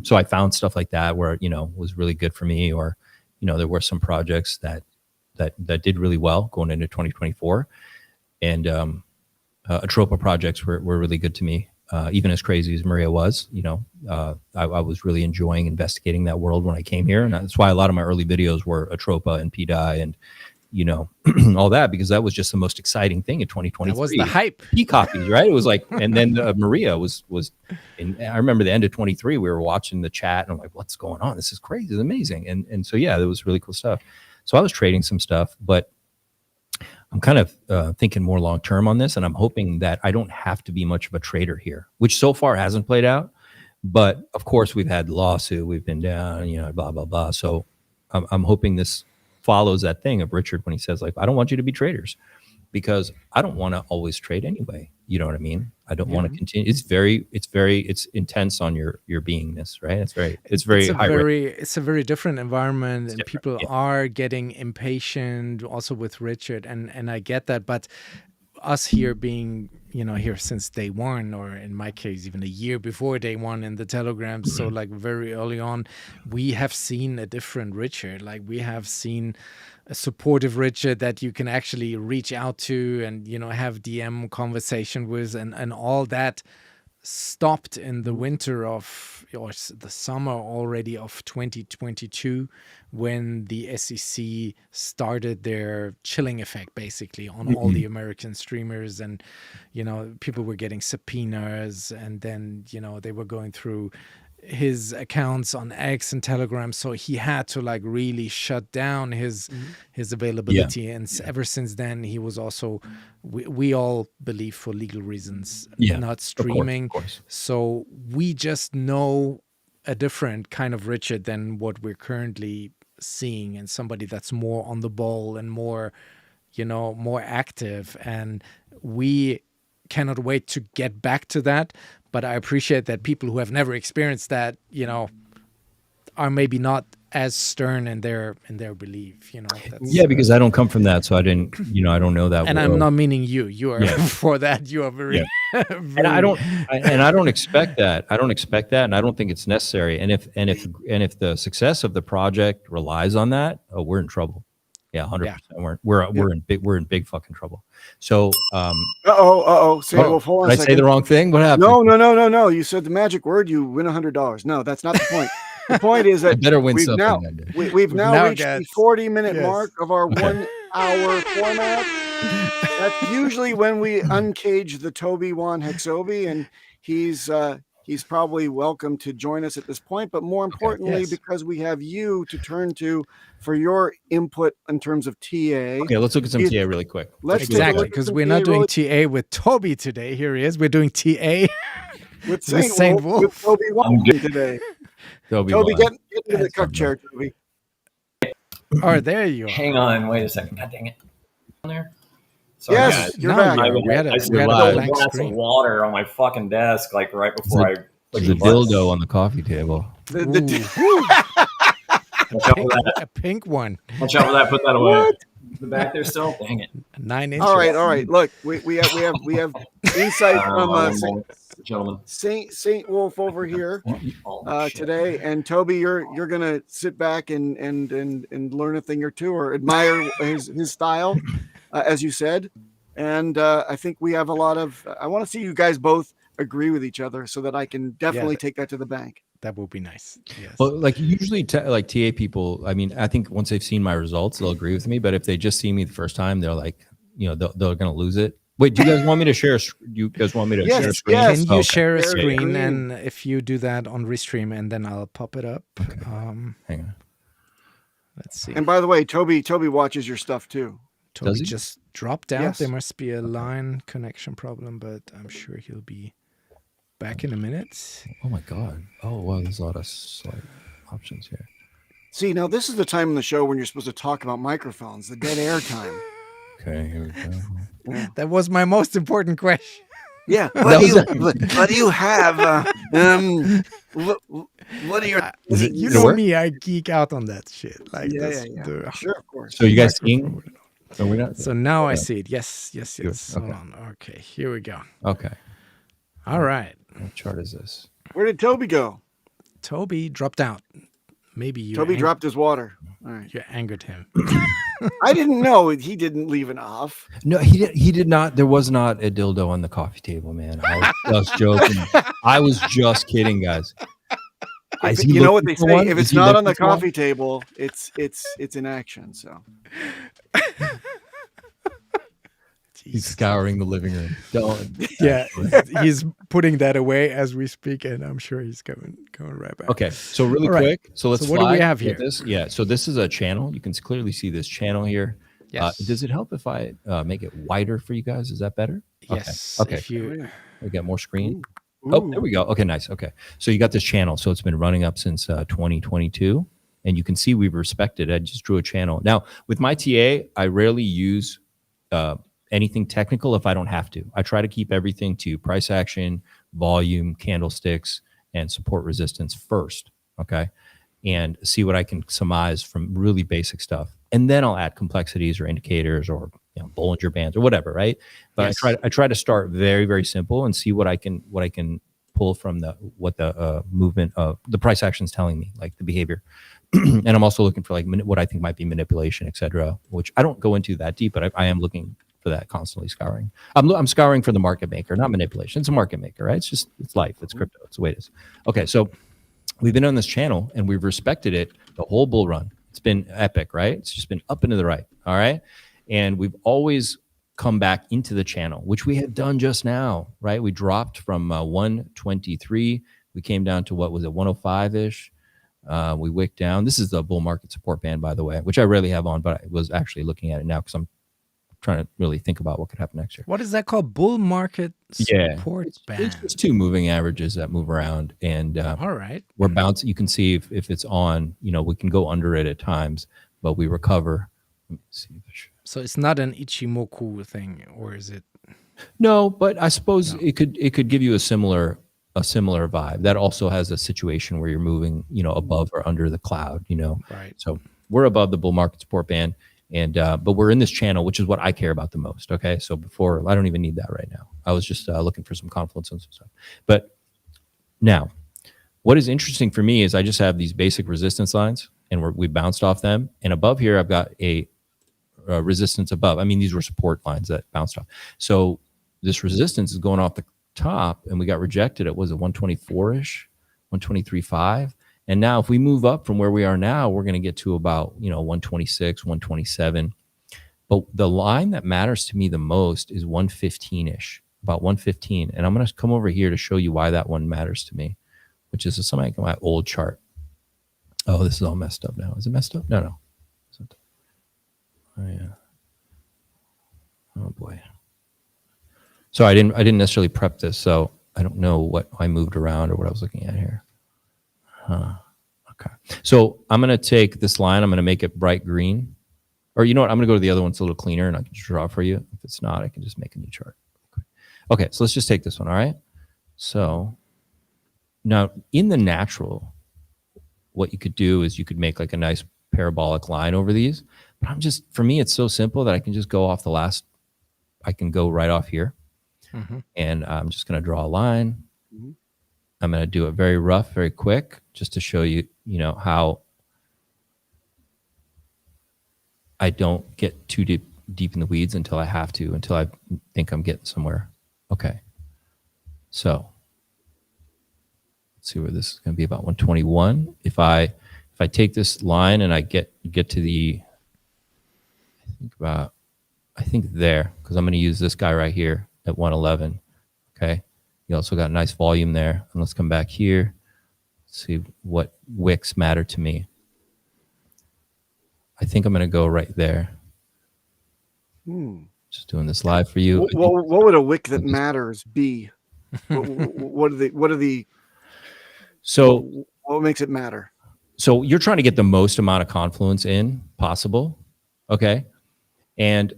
so I found stuff like that where, you know, was really good for me. Or, you know, there were some projects that did really well going into 2024. And Atropa projects were really good to me, even as crazy as Maria was. You know, I was really enjoying investigating that world when I came here, and that's why a lot of my early videos were Atropa and PDI and you know, all that, because that was just the most exciting thing in 2023. That was the hype. P copies, right? It was like, and then Maria was I remember the end of 23, we were watching the chat and I'm like, what's going on? This is crazy. It's amazing. And so, yeah, it was really cool stuff. So I was trading some stuff, but I'm kind of thinking more long-term on this, and I'm hoping that I don't have to be much of a trader here, which so far hasn't played out. But of course we've had lawsuit, we've been down, you know, blah, blah, blah. So I'm hoping this follows that thing of Richard when he says, like, I don't want you to be traders, because I don't want to always trade anyway. You know what I mean? I don't want to continue. It's intense on your beingness, right? It's a very different environment, and different, people are getting impatient also with Richard, and I get that. But us here being, you know, here since day one, or in my case, even a year before day one in the Telegram, so like very early on, we have seen a different Richard. Like, we have seen a supportive Richard that you can actually reach out to and, you know, have DM conversation with, and all that stopped in the winter of, or the summer already of 2022, when the SEC started their chilling effect basically on all the American streamers. And, you know, people were getting subpoenas, and then, you know, they were going through his accounts on X and Telegram, so he had to like really shut down his availability. And ever since then, he was also, we all believe, for legal reasons, not streaming. Of course. So we just know a different kind of Richard than what we're currently seeing, and somebody that's more on the ball and more, you know, more active. And we cannot wait to get back to that. But I appreciate that people who have never experienced that, you know, are maybe not as stern in their belief, you know. Because I don't come from that, so I didn't, you know, I don't know that. And I'm not meaning you. You are for that. You are very, very. And I don't expect that. I don't expect that, and I don't think it's necessary. And if the success of the project relies on that, we're in trouble. Yeah, 100%. We're in big fucking trouble. So, SAINTwolf, hold on did a I second. say the wrong thing? What happened? No. You said the magic word. You win $100. No, that's not the point. The point is that I better win we've something. we've now reached the 40-minute mark of our 1 hour format. That's usually when we uncage the Toby Wan Hexobi, and he's probably welcome to join us at this point. But more importantly, because we have you to turn to for your input in terms of TA. Okay, let's look at some TA really quick. Exactly, because we're not doing TA with Toby today. Here he is. We're doing TA with SAINTwolf. With Toby Wan today. Toby, get into the cup chair, Toby. All right, there you are. Hang on, wait a second. God dang it. On there? Sorry, yes, you're back. We had a glass of water on my fucking desk, like right before There's a dildo on the coffee table. A pink one. Watch out for that. Put that away. The back there still. Dang it. 9 inches. All right. Look, we have insight from gentlemen. SAINTwolf over here today, and Toby, you're gonna sit back and learn a thing or two, or admire his style, as you said. And I think we have a lot of. I want to see you guys both agree with each other, so that I can definitely take that to the bank. That would be nice. Yes. Well, like usually, like TA people, I mean, I think once they've seen my results, they'll agree with me. But if they just see me the first time, they're like, you know, they're going to lose it. Wait, do you guys want me to share? You guys want me to share a screen? Yes. Can you share a screen? And if you do that on Restream, and then I'll pop it up. Okay. Hang on. Let's see. And by the way, Toby watches your stuff too. Toby just dropped out. Yes. There must be a line connection problem, but I'm sure he'll be back in a minute. Oh my God. Oh wow, there's a lot of options here. See, now this is the time in the show when you're supposed to talk about microphones, the dead air time. Okay, here we go. Yeah. That was my most important question. Yeah. What do you have? What are your? You know me, I geek out on that shit. Like, Sure, of course. So you guys seeing? So we're not. So now I see it. Yes. Good. Hold on. Okay, here we go. Okay. All right. What chart is this? Where did Toby go? Toby dropped out. Maybe you. Toby dropped his water. All right. You angered him. I didn't know he didn't leave it off. No, he did not. There was not a dildo on the coffee table, man. I was just joking. I was just kidding, guys. If, Is he you know what looking they for say, one? if Is it's he not on the looking for one? coffee table, it's in action. So He's scouring the living room. Don't. Yeah, he's putting that away as we speak, and I'm sure he's going right back. Okay, so really All right. quick. So let's So what do we flag have with here? This. Yeah, so this is a channel. You can clearly see this channel here. Yes. Does it help if I make it wider for you guys? Is that better? Yes. Okay. If you, We got more screen. Ooh. Oh, there we go. Okay, nice. Okay, so you got this channel. So it's been running up since 2022, and you can see we've respected. I just drew a channel. Now with my TA, I rarely use anything technical if I don't have to. I try to keep everything to price action, volume, candlesticks, and support resistance first. Okay, and see what I can surmise from really basic stuff, and then I'll add complexities or indicators or Bollinger Bands or whatever, right? But Yes. I try to start very, very simple and see what I can pull from what the movement of the price action is telling me, like the behavior. And I'm also looking for like what I think might be manipulation, etc., which I don't go into that deep, but I am looking for that, constantly scouring. I'm scouring for the market maker, not manipulation. It's a market maker, right? It's life. It's crypto. It's the way it is. Okay, so we've been on this channel and we've respected it the whole bull run. It's been epic, right? It's just been up and to the right. All right. And we've always come back into the channel, which we had done just now, right? We dropped from 123. We came down to what was it, 105-ish. We wicked down. This is the bull market support band, by the way, which I rarely have on, but I was actually looking at it now because I'm trying to really think about what could happen next year. what is that called? Bull market support band. It's just two moving averages that move around, and All right. we're bouncing. You can see if it's on, we can go under it at times, but we recover. Let me see. So it's not an Ichimoku thing, or is it? No, but I suppose it could give you a similar vibe. That also has a situation where you're moving, above or under the cloud, Right. So we're above the bull market support band, and but we're in this channel, which is what I care about the most. Okay, so before I don't even need that right now. I was just looking for some confluence and some stuff. But now, what is interesting for me is I just have these basic resistance lines, and we bounced off them, and above here I've got a resistance above. I mean, these were support lines that bounced off. So this resistance is going off the top, and we got rejected at, was it 124-ish, 123.5. And now if we move up from where we are now, we're going to get to about 126, 127. But the line that matters to me the most is 115-ish, about 115. And I'm going to come over here to show you why that one matters to me, which is something like my old chart. Oh, this is all messed up now. Is it messed up? No. Oh yeah. Oh boy. So I didn't necessarily prep this, so I don't know what I moved around or what I was looking at here. Okay. So I'm gonna take this line, I'm gonna make it bright green. Or you know what, I'm gonna go to the other one, it's a little cleaner, and I can just draw for you. If it's not, I can just make a new chart. Okay, so let's just take this one, all right? So now in the natural, what you could do is you could make like a nice parabolic line over these. But for me, it's so simple that I can just go off I can go right off here. Mm-hmm. And I'm just going to draw a line. Mm-hmm. I'm going to do it very rough, very quick, just to show you, how I don't get too deep in the weeds until I have to, until I think I'm getting somewhere. Okay. So let's see where this is going to be, about 121. If I take this line and I get to the, I think there, because I'm going to use this guy right here at 111. Okay. You also got nice volume there. And let's come back here. Let's see what wicks matter to me. I think I'm going to go right there. Just doing this live for you. What would a wick that matters be? What are the so what makes it matter? So you're trying to get the most amount of confluence in possible. Okay. And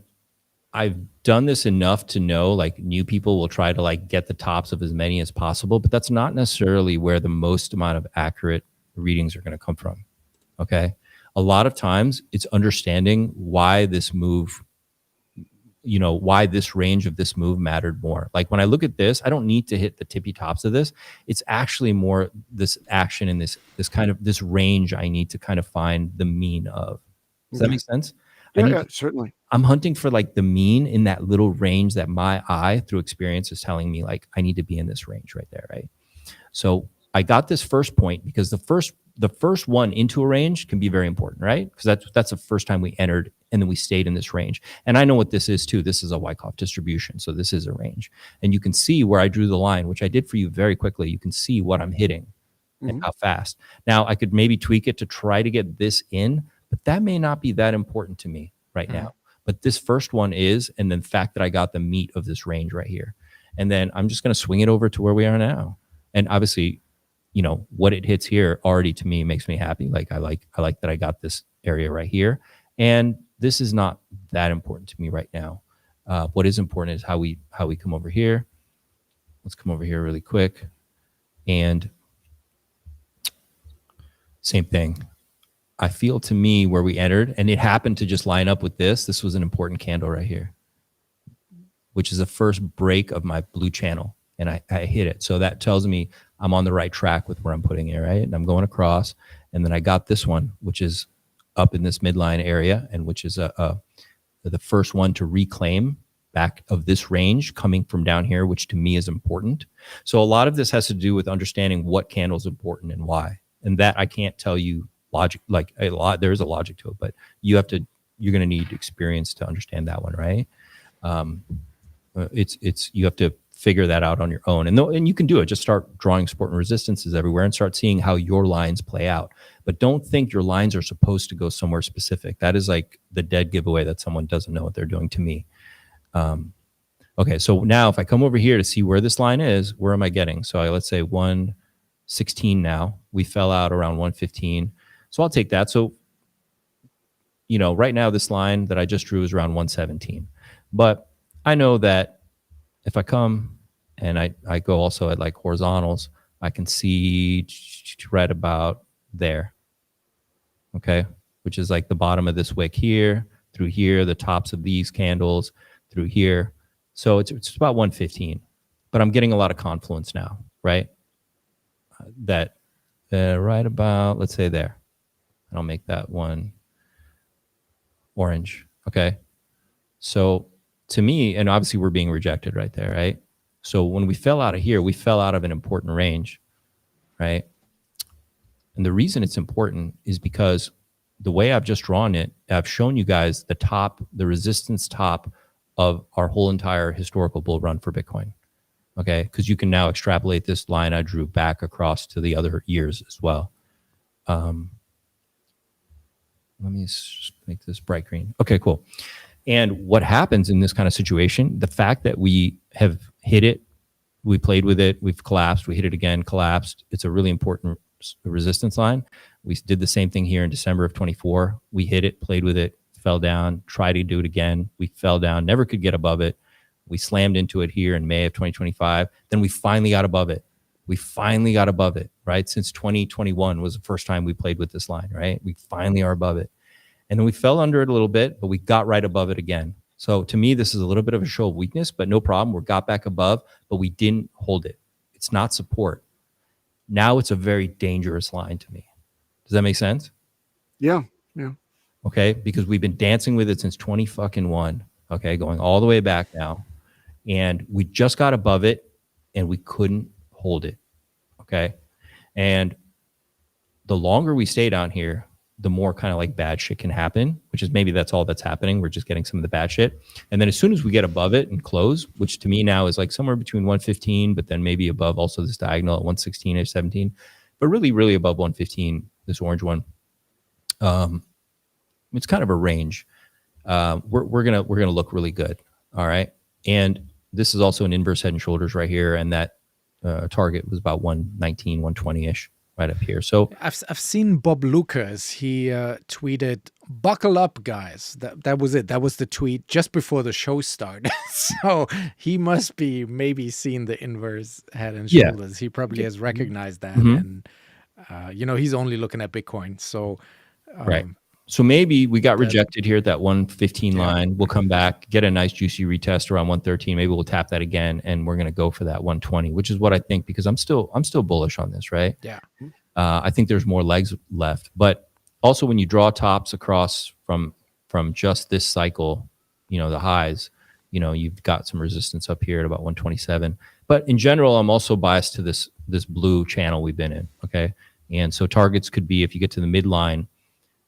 I've done this enough to know like new people will try to like get the tops of as many as possible, but that's not necessarily where the most amount of accurate readings are going to come from. Okay. A lot of times it's understanding why this move, why this range of this move mattered more. Like when I look at this, I don't need to hit the tippy tops of this. It's actually more this action in this kind of this range I need to kind of find the mean of. Does that make sense? Yeah, certainly. I'm hunting for like the mean in that little range that my eye through experience is telling me like I need to be in this range right there, right? So I got this first point because the first one into a range can be very important, right? Because that's the first time we entered, and then we stayed in this range. And I know what this is too. This is a Wyckoff distribution, so this is a range. And you can see where I drew the line, which I did for you very quickly. You can see what I'm hitting and how fast. Now I could maybe tweak it to try to get this in, but that may not be that important to me right now. But this first one is, and then the fact that I got the meat of this range right here. And then I'm just going to swing it over to where we are now. And obviously, you know, what it hits here already to me makes me happy. Like I like that I got this area right here. And this is not that important to me right now. What is important is how we come over here. Let's come over here really quick. And same thing. I feel to me where we entered, and it happened to just line up with this. This was an important candle right here, which is the first break of my blue channel. And I hit it. So that tells me I'm on the right track with where I'm putting it, right? And I'm going across. And then I got this one, which is up in this midline area, and which is the first one to reclaim back of this range coming from down here, which to me is important. So a lot of this has to do with understanding what candle is important and why. And that I can't tell you logic, like a lot, there's a logic to it, but you're going to need experience to understand that one, right? You have to figure that out on your own. And you can do it. Just start drawing support and resistances everywhere and start seeing how your lines play out. But don't think your lines are supposed to go somewhere specific. That is like the dead giveaway that someone doesn't know what they're doing to me. Okay, so now if I come over here to see where this line is, where am I getting? So let's say 116 now. We fell out around 115. So I'll take that. So, you know, right now this line that I just drew is around 117. But I know that if I come and I go also at like horizontals, I can see right about there, okay, which is like the bottom of this wick here, through here, the tops of these candles, through here. So it's about 115. But I'm getting a lot of confluence now, right? That right about, let's say there. And I'll make that one orange, okay? So to me, and obviously we're being rejected right there, right? So when we fell out of here, we fell out of an important range, right? And the reason it's important is because the way I've just drawn it, I've shown you guys the resistance top of our whole entire historical bull run for Bitcoin, okay? Because you can now extrapolate this line I drew back across to the other years as well. Let me make this bright green. Okay, cool. And what happens in this kind of situation, the fact that we have hit it, we played with it, we've collapsed, we hit it again, collapsed. It's a really important resistance line. We did the same thing here in December of 24. We hit it, played with it, fell down, tried to do it again. We fell down, never could get above it. We slammed into it here in May of 2025. Then we finally got above it. We finally got above it, right? Since 2021 was the first time we played with this line, right? We finally are above it. And then we fell under it a little bit, but we got right above it again. So to me, this is a little bit of a show of weakness, but no problem. We got back above, but we didn't hold it. It's not support. Now it's a very dangerous line to me. Does that make sense? Yeah. Okay, because we've been dancing with it since 2021. Okay, going all the way back now. And we just got above it and we couldn't hold it. Okay. And the longer we stay down here, the more kind of like bad shit can happen, which is maybe that's all that's happening. We're just getting some of the bad shit. And then as soon as we get above it and close, which to me now is like somewhere between 115, but then maybe above also this diagonal at 116-ish, 17, but really, really above 115, this orange one. It's kind of a range. We're gonna look really good. All right. And this is also an inverse head and shoulders right here. And that target was about 119, 120-ish. Right up here. So I've seen Bob Lucas. He tweeted, "Buckle up, guys." That was it. That was the tweet just before the show started. So he must be maybe seen the inverse head and shoulders. He probably has recognized that, and you know, he's only looking at Bitcoin. So right. So maybe we got rejected here at that 115 line. We'll come back, get a nice juicy retest around 113. Maybe we'll tap that again, and we're going to go for that 120, which is what I think, because I'm still bullish on this, right? Yeah. I think there's more legs left, but also when you draw tops across from just this cycle, you know, the highs, you've got some resistance up here at about 127. But in general, I'm also biased to this blue channel we've been in. Okay. And so targets could be, if you get to the midline,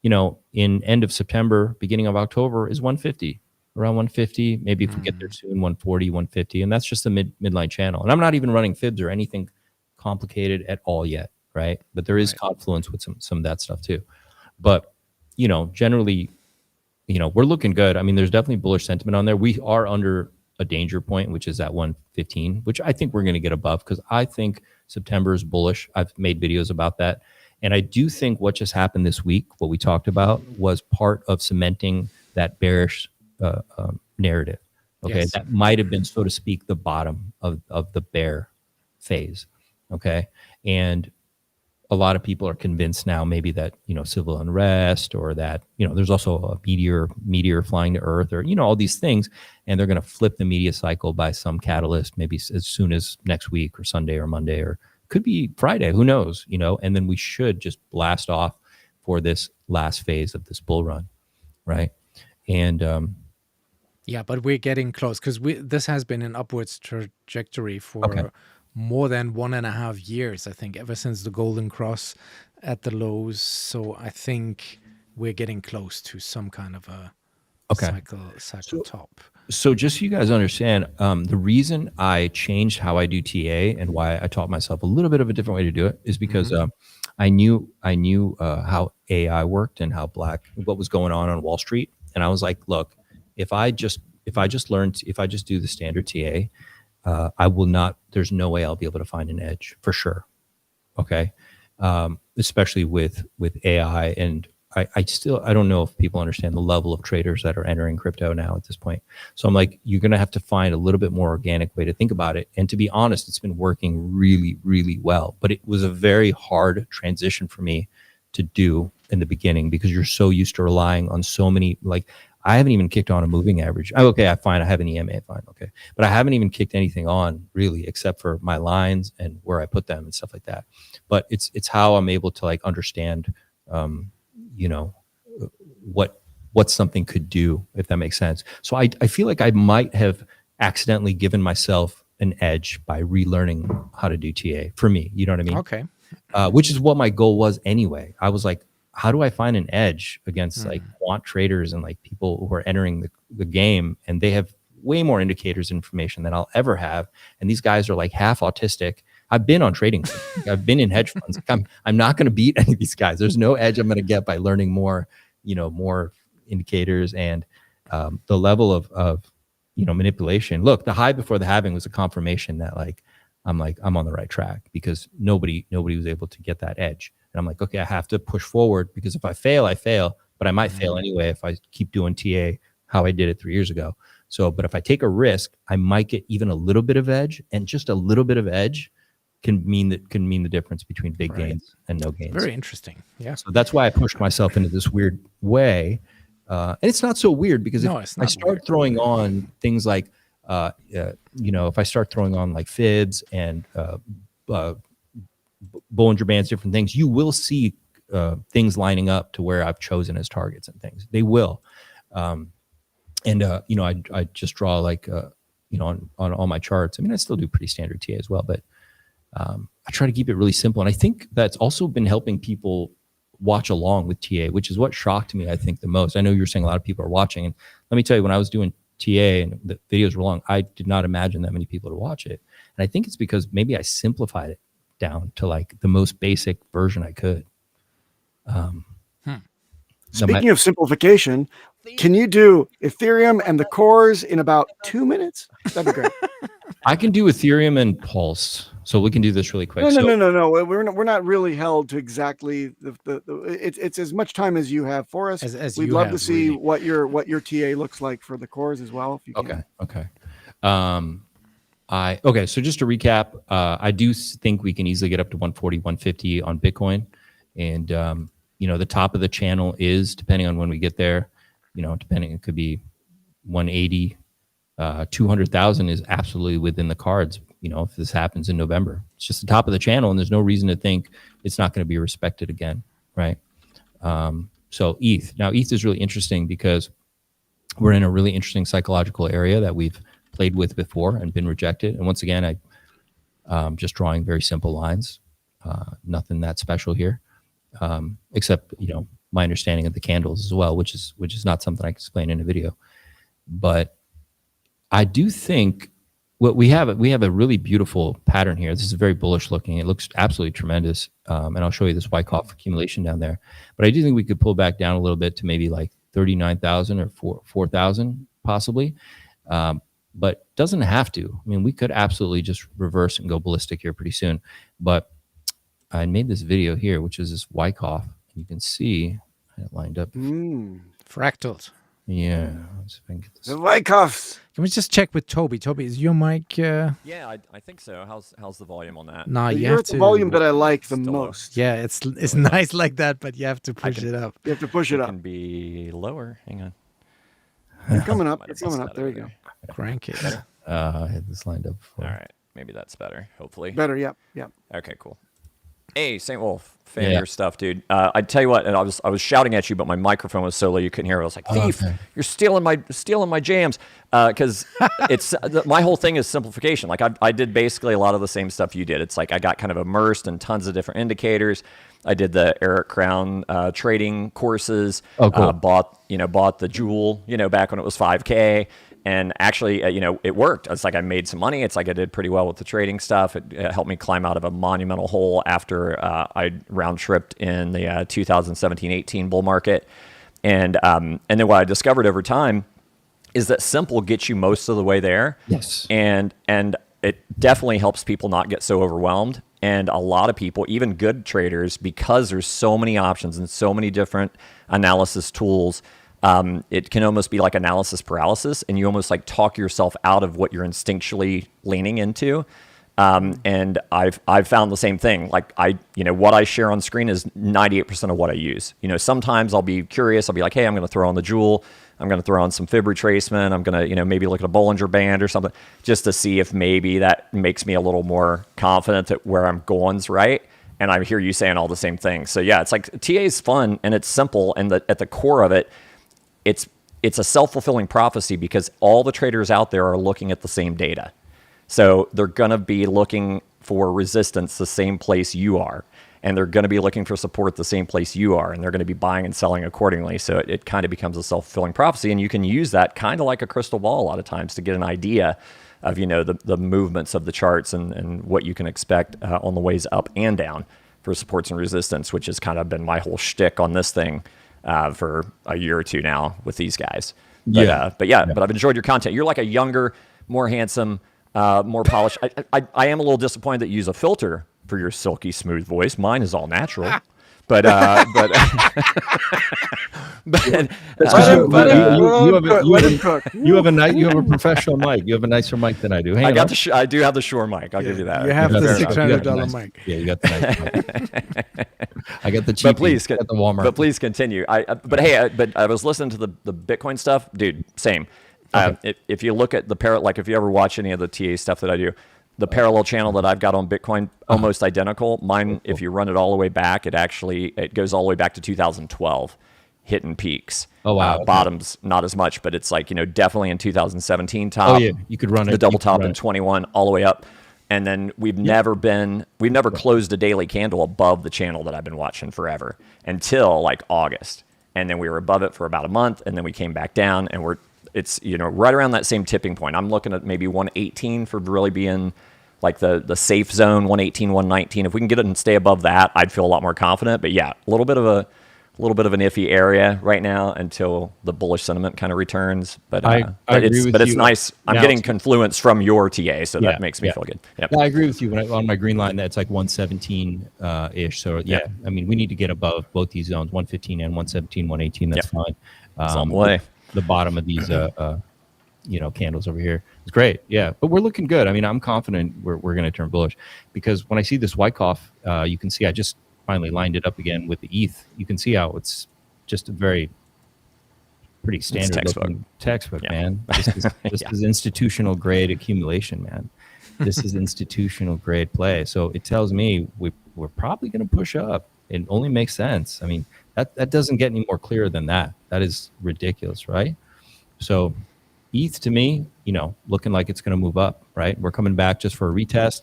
in end of September, beginning of October is 150, around 150. Maybe if we get there soon, 140, 150. And that's just the midline channel. And I'm not even running fibs or anything complicated at all yet. Right. But there is confluence with some of that stuff too. But, generally, we're looking good. I mean, there's definitely bullish sentiment on there. We are under a danger point, which is at 115, which I think we're going to get above, because I think September is bullish. I've made videos about that. And I do think what just happened this week, what we talked about, was part of cementing that bearish narrative. Okay. Yes. That might have been, so to speak, the bottom of the bear phase. Okay. And a lot of people are convinced now maybe that, civil unrest, or that, there's also a meteor flying to Earth, or, all these things. And they're going to flip the media cycle by some catalyst, maybe as soon as next week or Sunday or Monday, or could be Friday, who knows, and then we should just blast off for this last phase of this bull run. Right. And, yeah, but we're getting close, because this has been an upwards trajectory for more than 1.5 years, I think, ever since the Golden Cross at the lows. So I think we're getting close to some kind of a cycle top. So just so you guys understand, the reason I changed how I do TA and why I taught myself a little bit of a different way to do it is because I knew how AI worked and what was going on Wall Street. And I was like, look, if I just do the standard TA, I will not, there's no way I'll be able to find an edge for sure. Okay. Especially with AI. And I don't know if people understand the level of traders that are entering crypto now at this point. So I'm like, you're going to have to find a little bit more organic way to think about it. And to be honest, it's been working really, really well, but it was a very hard transition for me to do in the beginning, because you're so used to relying on so many, like, I haven't even kicked on a moving average. Okay, I have an EMA, fine, okay. But I haven't even kicked anything on really, except for my lines and where I put them and stuff like that. But it's how I'm able to understand, what something could do, if that makes sense. So I feel like I might have accidentally given myself an edge by relearning how to do TA for me. You know what I mean? Okay. Which is what my goal was anyway. I was like, how do I find an edge against quant traders and people who are entering the game, and they have way more indicators and information than I'll ever have. And these guys are half autistic. I've been on trading. I've been in hedge funds. I'm not going to beat any of these guys. There's no edge I'm going to get by learning more, more indicators and the level of manipulation. Look, the high before the halving was a confirmation that I'm on the right track, because nobody was able to get that edge. And I'm like, okay, I have to push forward, because if I fail, I fail, but I might fail anyway if I keep doing TA how I did it 3 years ago. So, but if I take a risk, I might get even a little bit of edge, and just a little bit of edge can mean the difference between big gains and no gains. Very interesting. Yeah. So that's why I pushed myself into this weird way. And it's not so weird, because if I start throwing on things like, if I start throwing on fibs and Bollinger Bands, different things, you will see things lining up to where I've chosen as targets and things. They will. I just draw on all my charts. I mean, I still do pretty standard TA as well, but I try to keep it really simple. And I think that's also been helping people watch along with TA, which is what shocked me, I think, the most. I know you're saying a lot of people are watching. And let me tell you, when I was doing TA and the videos were long, I did not imagine that many people to watch it. And I think it's because maybe I simplified it down to the most basic version I could. Speaking of simplification, can you do Ethereum and the cores in about 2 minutes? That'd be great. I can do Ethereum and Pulse, so we can do this really quick. No. We're not really held to exactly it's as much time as you have for us. As We'd you love have, to see really. what your TA looks like for the cores as well. If you can. Okay. So just to recap, I do think we can easily get up to 140, 150 on Bitcoin, and the top of the channel is, depending on when we get there, it could be 180. 200,000 is absolutely within the cards, if this happens in November. It's just the top of the channel, and there's no reason to think it's not going to be respected again, right? So ETH. Now, ETH is really interesting because we're in a really interesting psychological area that we've played with before and been rejected. And once again, just drawing very simple lines, nothing that special here, except my understanding of the candles as well, which is not something I can explain in a video. But I do think what we have a really beautiful pattern here. This is very bullish looking. It looks absolutely tremendous, and I'll show you this Wyckoff accumulation down there. But I do think we could pull back down a little bit to maybe like 39,000 or 4,000 possibly. But doesn't have to. I mean, we could absolutely just reverse and go ballistic here pretty soon. But I made this video here, which is this Wyckoff. You can see it lined up. Fractals. Yeah. Let's see if I can get this. The Wyckoffs. Can we just check with Toby? Toby, is your mic? Yeah, I think so. How's the volume on that? Nah, you You're have at the to. volume that I like the Still low. most. Yeah, it's nice like that, but you have to push it up. You have to push it It up. can be lower. Hang on. It's coming up. Might have It's coming bust up. that There you over go. Crank it. I had this lined up before. All right, maybe that's better. Hopefully. Better. Yep. Yep. Okay, cool. Hey, SAINTwolf, fan of Yeah. your stuff, dude. I tell you what, and I was shouting at you, but my microphone was so low you couldn't hear. I was like, "Thief, okay. you're stealing my jams," because it's my whole thing is simplification. Like I did basically a lot of the same stuff you did. It's like I got kind of immersed in tons of different indicators. I did the Eric Crown trading courses. Oh, cool. Bought the Jewel, back when it was 5K. And actually, it worked. It's like I made some money. It's like I did pretty well with the trading stuff. It helped me climb out of a monumental hole after I round tripped in the 2017-18 bull market. And then what I discovered over time is that simple gets you most of the way there. Yes. And it definitely helps people not get so overwhelmed. And a lot of people, even good traders, because there's so many options and so many different analysis tools, it can almost be like analysis paralysis, and you almost like talk yourself out of what you're instinctually leaning into. And I've found the same thing. Like what I share on screen is 98% of what I use. Sometimes I'll be curious. I'll be like, hey, I'm going to throw on the Jewel. I'm going to throw on some fib retracement. I'm going to, maybe look at a Bollinger Band or something just to see if maybe that makes me a little more confident that where I'm going's right. And I hear you saying all the same things. So yeah, it's like TA is fun and it's simple. And at the core of it, it's a self-fulfilling prophecy because all the traders out there are looking at the same data. So they're going to be looking for resistance the same place you are. And they're going to be looking for support the same place you are. And they're going to be buying and selling accordingly. So it kind of becomes a self-fulfilling prophecy. And you can use that kind of like a crystal ball a lot of times to get an idea of, the movements of the charts and what you can expect on the ways up and down for supports and resistance, which has kind of been my whole shtick on this thing for a year or two now with these guys. But, but I've enjoyed your content. You're like a younger, more handsome, more polished. I am a little disappointed that you use a filter for your silky smooth voice. Mine is all natural. But you have a professional mic. You have a nicer mic than I do. I do have the Shure mic. I'll give you that. You have the $600 $600 mic. Yeah, you got the nice mic. I got the cheap. But please, at the Walmart. But please continue. But I was listening to the Bitcoin stuff, dude. Same. Okay. If you look at like if you ever watch any of the TA stuff that I do, the parallel channel that I've got on Bitcoin, almost identical. Mine, if you run it all the way back, it goes all the way back to 2012, hitting peaks. Oh wow. Okay. Bottoms not as much, but it's like definitely in 2017 top. Oh yeah, you could run it. The double top in 21 all the way up. And then we've never closed a daily candle above the channel that I've been watching forever until like August. And then we were above it for about a month, and then we came back down, and it's right around that same tipping point. I'm looking at maybe 118 for really being like the safe zone, 118, 119. If we can get it and stay above that, I'd feel a lot more confident. But yeah, a little bit of an iffy area right now until the bullish sentiment kind of returns. But it's nice. I'm getting confluence from your TA, so that makes me feel good. Yep. No, I agree with you. On my green line, that's like 117 ish. So yeah, I mean, we need to get above both these zones, 115 and 117, 118. That's fine. Some way. The bottom of these candles over here. It's great. Yeah. But we're looking good. I mean, I'm confident we're going to turn bullish because when I see this Wyckoff, you can see I just finally lined it up again with the ETH. You can see how it's just a pretty standard textbook, man. This is institutional grade accumulation, man. This is institutional grade play. So it tells me we're probably going to push up. It only makes sense. I mean, that doesn't get any more clear than that. That is ridiculous, right? So ETH to me, looking like it's going to move up, right? We're coming back just for a retest.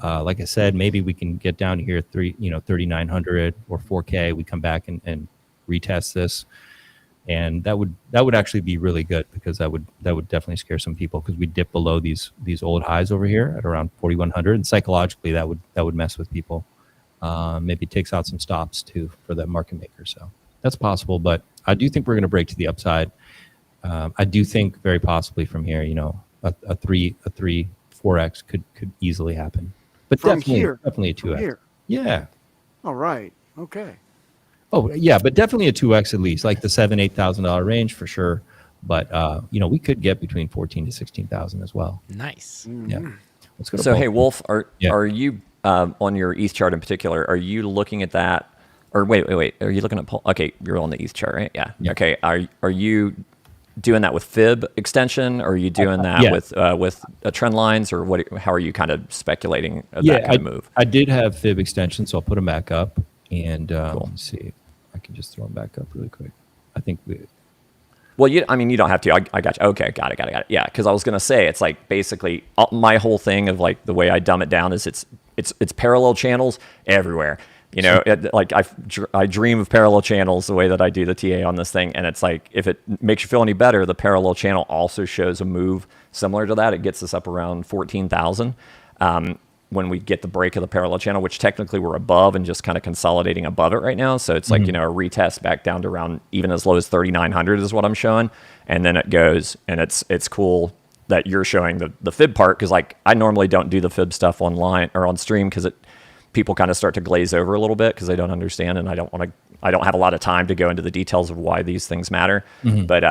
Like I said, maybe we can get down here 3,900 or 4K. We come back and retest this, and that would actually be really good, because that would definitely scare some people, because we dip below these old highs over here at around 4,100, and psychologically that would mess with people. Maybe takes out some stops too for that market maker. So that's possible, but I do think we're going to break to the upside. I do think very possibly from here, a 4x could easily happen. But From definitely here? a From 2x. here? Yeah. All right. Okay. Oh yeah, but definitely a 2x at least, like the $7,000-$8,000 range for sure. But we could get between 14 to 16,000 as well. Nice. Yeah. Let's go to So Paul. hey, Wolf, are Yeah. you on your ETH chart in particular? Are you looking at that? Or wait. Are you looking at? Okay, you're on the ETH chart, right? Yeah. Yeah. Okay. Are you doing that with fib extension, or are you doing that yeah. with trend lines, or what? How are you kind of speculating that kind of move? I did have fib extension, so I'll put them back up, and Cool. let's see. I can just throw them back up really quick. I think Well, you don't have to. I got you. Okay, got it. Yeah, because I was gonna say, it's like basically my whole thing of like the way I dumb it down is it's parallel channels everywhere. Like I dream of parallel channels the way that I do the TA on this thing, and it's like, if it makes you feel any better, the parallel channel also shows a move similar to that. It gets us up around 14,000 when we get the break of the parallel channel, which technically we're above and just kind of consolidating above it right now. So it's like, a retest back down to around even as low as 3,900 is what I'm showing, and then it goes, and it's cool that you're showing the fib part, because like I normally don't do the fib stuff online or on stream, because people kind of start to glaze over a little bit because they don't understand, and I don't have a lot of time to go into the details of why these things matter. But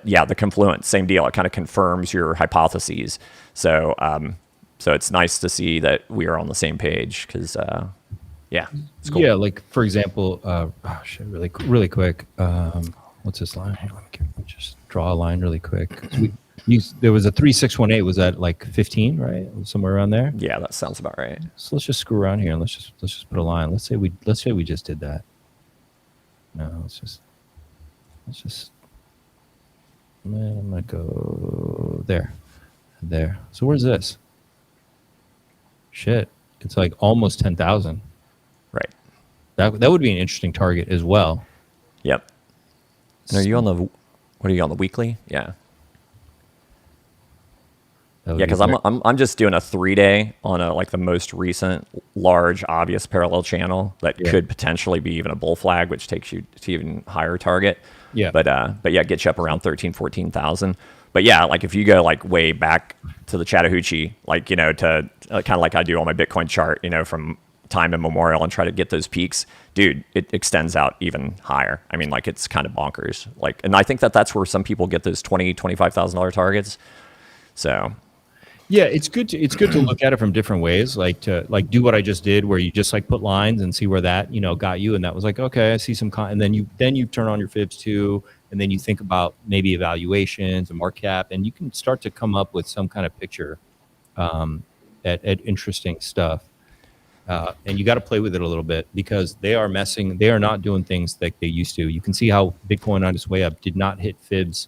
yeah, the confluence, same deal. It kind of confirms your hypotheses. So it's nice to see that we are on the same page, because yeah, it's cool. Yeah, like for example, really quick. What's this line? Here, let me just draw a line really quick. There was a 3618. Was that like 15, right? Somewhere around there. Yeah, that sounds about right. So let's just screw around here and let's just put a line. Let's say we just did that. No, let's just. I'm gonna go there. So where's this? Shit, it's like almost 10,000. Right. That would be an interesting target as well. Yep. And are you on the weekly? Yeah. Yeah, because I'm just doing a 3-day on like the most recent large obvious parallel channel that could potentially be even a bull flag, which takes you to even higher target. Yeah. But yeah, get you up around 14,000. But yeah, like if you go like way back to the Chattahoochee, like, to kind of like I do on my Bitcoin chart, from time immemorial, and try to get those peaks, dude, it extends out even higher. I mean, like, it's kind of bonkers. Like, and I think that's where some people get those $20,000-$25,000 targets. So yeah, it's good to look at it from different ways, like to do what I just did, where you just like put lines and see where that got you, and that was like, okay, I see some and then you turn on your fibs too, and then you think about maybe evaluations and market cap, and you can start to come up with some kind of picture at interesting stuff. And you got to play with it a little bit, because they are not doing things like they used to. You can see how Bitcoin on its way up did not hit fibs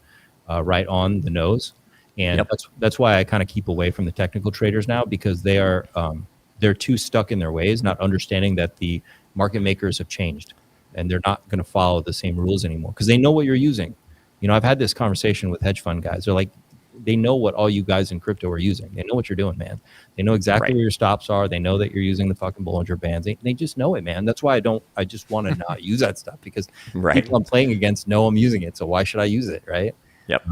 right on the nose. And that's why I kind of keep away from the technical traders now, because they're too stuck in their ways, not understanding that the market makers have changed, and they're not going to follow the same rules anymore, because they know what you're using. I've had this conversation with hedge fund guys. They're like, they know what all you guys in crypto are using. They know what you're doing, man. They know exactly where your stops are. They know that you're using the fucking Bollinger Bands. They just know it, man. That's why I just want to not use that stuff, because people I'm playing against know I'm using it. So why should I use it, right? Yep.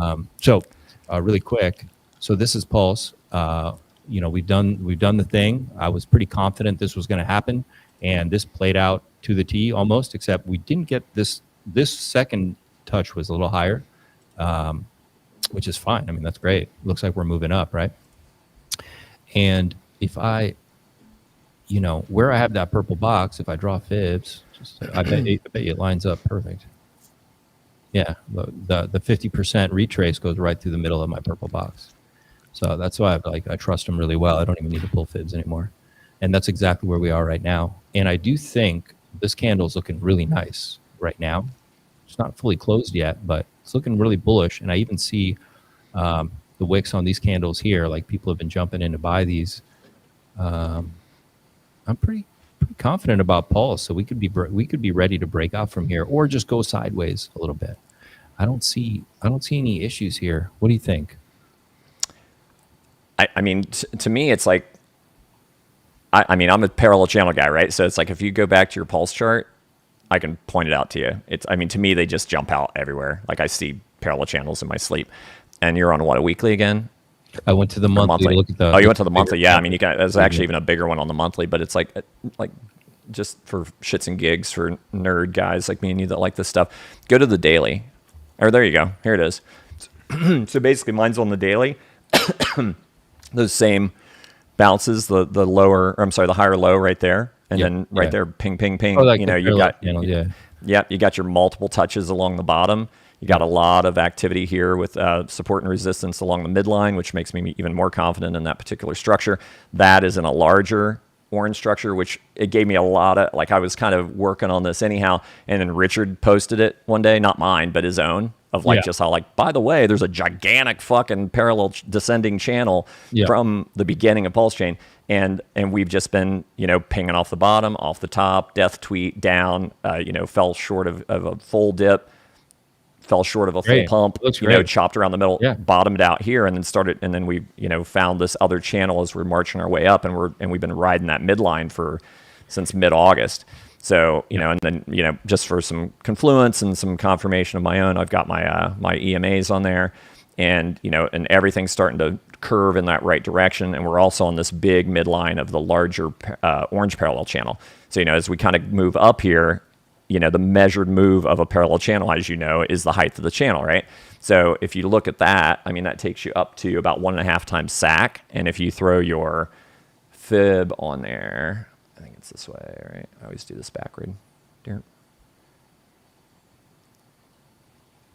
Really quick. So this is Pulse. We've done the thing. I was pretty confident this was going to happen, and this played out to the T almost, except we didn't get this. This second touch was a little higher, which is fine. I mean, that's great. Looks like we're moving up, right? And if I, where I have that purple box, if I draw fibs, I bet you it lines up perfect. Yeah, the 50% retrace goes right through the middle of my purple box. So that's why I trust them really well. I don't even need to pull fibs anymore. And that's exactly where we are right now. And I do think this candle is looking really nice right now. It's not fully closed yet, but It's looking really bullish, and I even see the wicks on these candles here. Like people have been jumping in to buy these. I'm pretty confident about Pulse, so we could be ready to break out from here, or just go sideways a little bit. I don't see any issues here. What do you think? I mean, to me, it's like, I mean, I'm a parallel channel guy, right? So it's like if you go back to your Pulse chart, I can point it out to you. I mean, to me, they just jump out everywhere. Like I see parallel channels in my sleep. And you're on what, a weekly again? I went to the monthly. Look at the, you went to the monthly. Yeah, I mean, there's actually even a bigger one on the monthly, but it's like just for shits and gigs for nerd guys like me and you that like this stuff. Go to the daily. Or there you go. Here it is. So basically, mine's on the daily. Those same bounces, the higher low right there, and then right there, ping, ping, ping. Oh, like you know, you got you got your multiple touches along the bottom. You got a lot of activity here with support and resistance along the midline, which makes me even more confident in that particular structure. That is in a larger orange structure, which it gave me a lot of, like I was kind of working on this anyhow, and then Richard posted it one day, not mine, but his own, of like just how like, by the way, there's a gigantic fucking parallel descending channel from the beginning of Pulsechain. And we've just been, you know, pinging off the bottom, off the top, death tweet down, you know, fell short of a full dip, fell short of a full pump, you know, chopped around the middle, bottomed out here, and then we, you know, found this other channel as we're marching our way up, and we've been riding that midline since mid-August. So, you know, and then, you know, just for some confluence and some confirmation of my own, I've got my my EMAs on there, and, you know, and everything's starting to curve in that right direction, and we're also on this big midline of the larger orange parallel channel. So, you know, as we kind of move up here, you know, the measured move of a parallel channel, as you know, is the height of the channel, right? So if you look at that, I mean, that takes you up to about 1.5 times SAC. And if you throw your fib on there, I think it's this way, right? I always do this backward.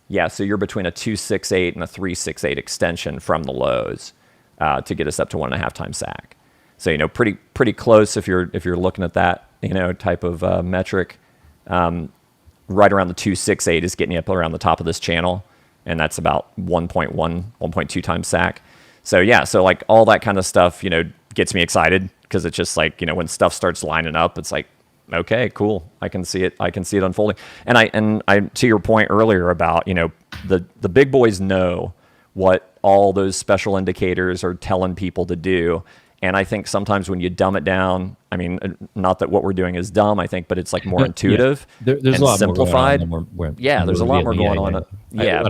Yeah, so you're between a 268 and a 368 extension from the lows to get us up to 1.5 times SAC. So, you know, pretty close if you're looking at that, you know, type of metric. Right around the 268 is getting you up around the top of this channel, and that's about 1.2 times SAC. So yeah, so like all that kind of stuff, you know, gets me excited, because it's just like, you know, when stuff starts lining up, it's like, okay, cool, I can see it unfolding. And I to your point earlier about, you know, the big boys know what all those special indicators are telling people to do. And I think sometimes when you dumb it down, I mean, not that what we're doing is dumb, I think, but it's like more intuitive there's and a lot simplified. More going on There's a lot more going on.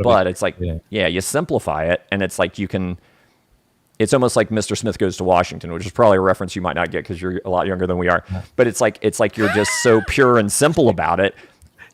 But it's like, yeah, you simplify it, and it's like you can. It's almost like Mr. Smith Goes to Washington, which is probably a reference you might not get because you're a lot younger than we are. But it's like you're just so pure and simple about it.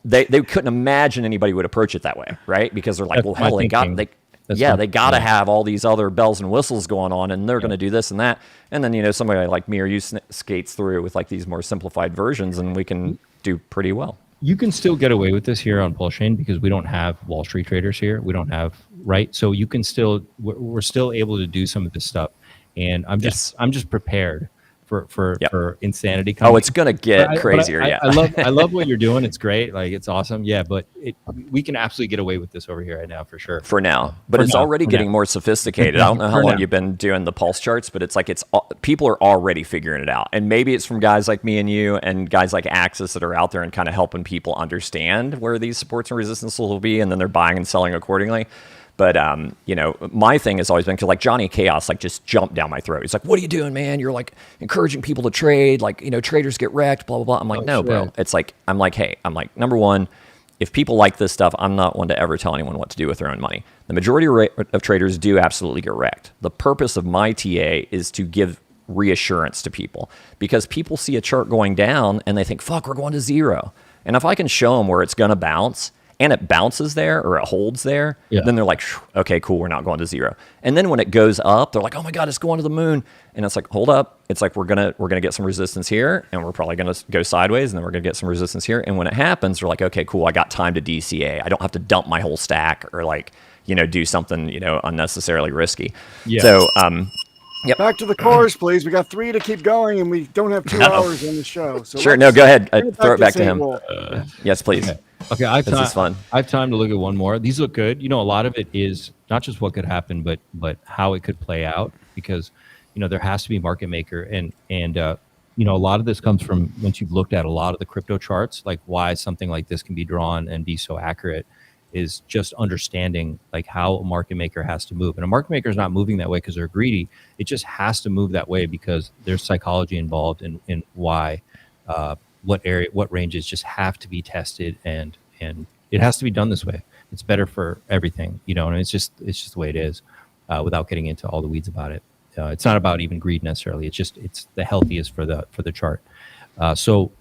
They couldn't imagine anybody would approach it that way, right? Because they're like, well, hell, they got to have all these other bells and whistles going on, and they're going to do this and that. And then, you know, somebody like me or you skates through with like these more simplified versions, and we can do pretty well. You can still get away with this here on Pulsechain because we don't have Wall Street traders here. We don't have, right? So you can still, we're still able to do some of this stuff. And I'm just prepared for insanity coming. Oh, it's gonna get crazier. I love what you're doing. It's great. Like, it's awesome. Yeah, but we can absolutely get away with this over here right now for sure. For now, but it's already getting more sophisticated. I don't know how long you've been doing the pulse charts, but it's like people are already figuring it out. And maybe it's from guys like me and you and guys like Axis that are out there and kind of helping people understand where these supports and resistances will be, and then they're buying and selling accordingly. But, you know, my thing has always been, because like Johnny Chaos, like, just jumped down my throat. He's like, what are you doing, man? You're like encouraging people to trade. Like, you know, traders get wrecked, blah, blah, blah. I'm like, no, bro. It's like, I'm like, number one, if people like this stuff, I'm not one to ever tell anyone what to do with their own money. The majority of traders do absolutely get wrecked. The purpose of my TA is to give reassurance to people, because people see a chart going down and they think, fuck, we're going to zero. And if I can show them where it's going to bounce, and it bounces there or it holds there, then they're like, okay, cool, we're not going to zero. And then when it goes up, they're like, oh my God, it's going to the moon. And it's like, hold up. It's like, we're gonna get some resistance here, and we're probably gonna go sideways, and then we're gonna get some resistance here. And when it happens, they're like, okay, cool, I got time to DCA. I don't have to dump my whole stack or like, you know, do something, you know, unnecessarily risky. Yeah. So, yep. Back to the course, please. We got 3 to keep going, and we don't have 2 hours on the show. So sure, no, go ahead. Throw it back to him. Yes, please. Okay. Okay, I have This time. is fun. I have time to look at one more. These look good. You know, a lot of it is not just what could happen, but how it could play out, because there has to be market maker, and a lot of this comes from once you've looked at a lot of the crypto charts, like why something like this can be drawn and be so accurate is just understanding like how a market maker has to move. And a market maker is not moving that way because they're greedy. It just has to move that way because there's psychology involved in why what ranges just have to be tested, and it has to be done this way. It's better for everything, and it's just the way it is, without getting into all the weeds about it. It's not about even greed necessarily. It's the healthiest for the chart. So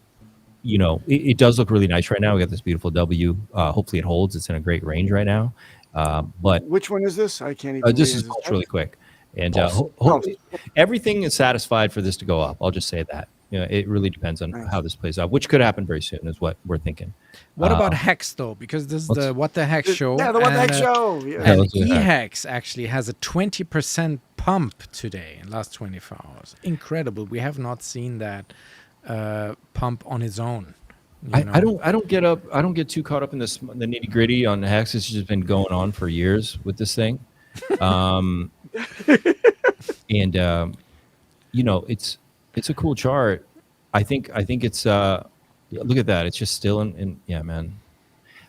it does look really nice right now. We got this beautiful W. Hopefully it holds. It's in a great range right now. But Which one is this? I can't even. this read is it. Pulse really quick, and hopefully everything is satisfied for this to go up. I'll just say that. It really depends on how this plays out, which could happen very soon, is what we're thinking. What about Hex though? Because this is the What the Hex show. Yeah, the What the and, Hex show. Yeah. And let's do that. EHEX actually has a 20% pump today in the last 24 hours. Incredible. We have not seen that pump on its own. I don't get too caught up in the nitty gritty on Hex. It's just been going on for years with this thing, and it's a cool chart. I think it's look at that. It's just still in yeah, man.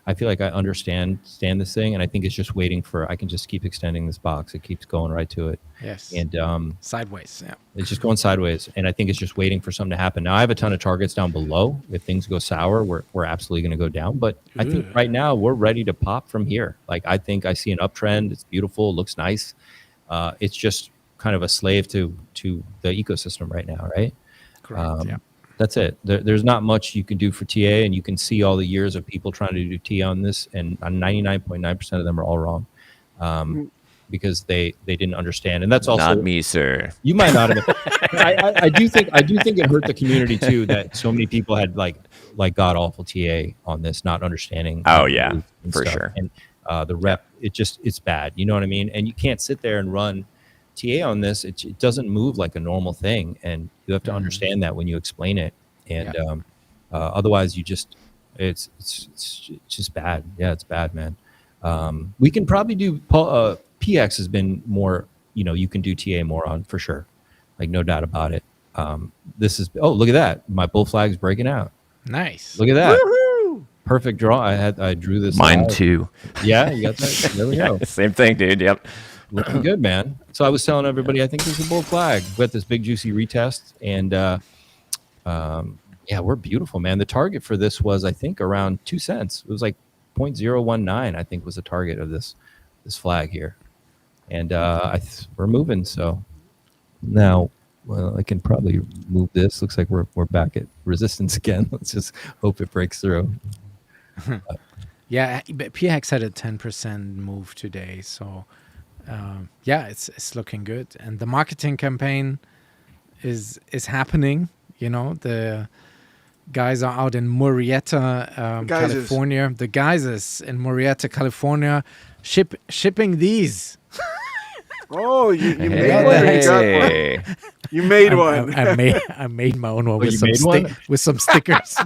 I feel like I understand this thing, and I think it's just waiting for. I can just keep extending this box. It keeps going right to it. Yes. And sideways. Yeah. it's just going sideways, and I think it's just waiting for something to happen. Now I have a ton of targets down below. If things go sour, we're absolutely going to go down. But I think right now we're ready to pop from here. Like I think I see an uptrend. It's beautiful. It looks nice. It's just kind of a slave to the ecosystem right now, right? Correct. Yeah. That's it. There's not much you can do for TA, and you can see all the years of people trying to do TA on this, and 99.9% of them are all wrong, because they didn't understand. And that's also Not me, sir. You might not have. I do think it hurt the community too that so many people had like god awful TA on this, not understanding. Oh yeah, and for stuff. sure. And the rep, it's bad. You know what I mean? And you can't sit there and run TA on this. It doesn't move like a normal thing, and you have to understand that when you explain it. And otherwise, it's just bad. Yeah, it's bad, man. We can probably do PX has been more. You can do TA more on for sure, like no doubt about it. This is look at that. My bull flag's breaking out. Nice. Look at that. Woohoo! Perfect draw. I drew this. Mine out. too. Yeah, you got that. There we go. Same thing, dude. Yep. Looking good, man. So I was telling everybody, I think this is a bull flag. We got this big juicy retest, and we're beautiful, man. The target for this was, I think, around 2 cents. It was like 0.019, I think, was the target of this flag here, and we're moving. So now, well, I can probably move this. Looks like we're back at resistance again. Let's just hope it breaks through. Yeah, but PX had a 10% move today, so it's looking good, and the marketing campaign is happening. The guys are out in Murrieta, California. The guys in Murrieta, California, shipping these. Oh, you made one. You got one. You made one. I made my own one with some stickers.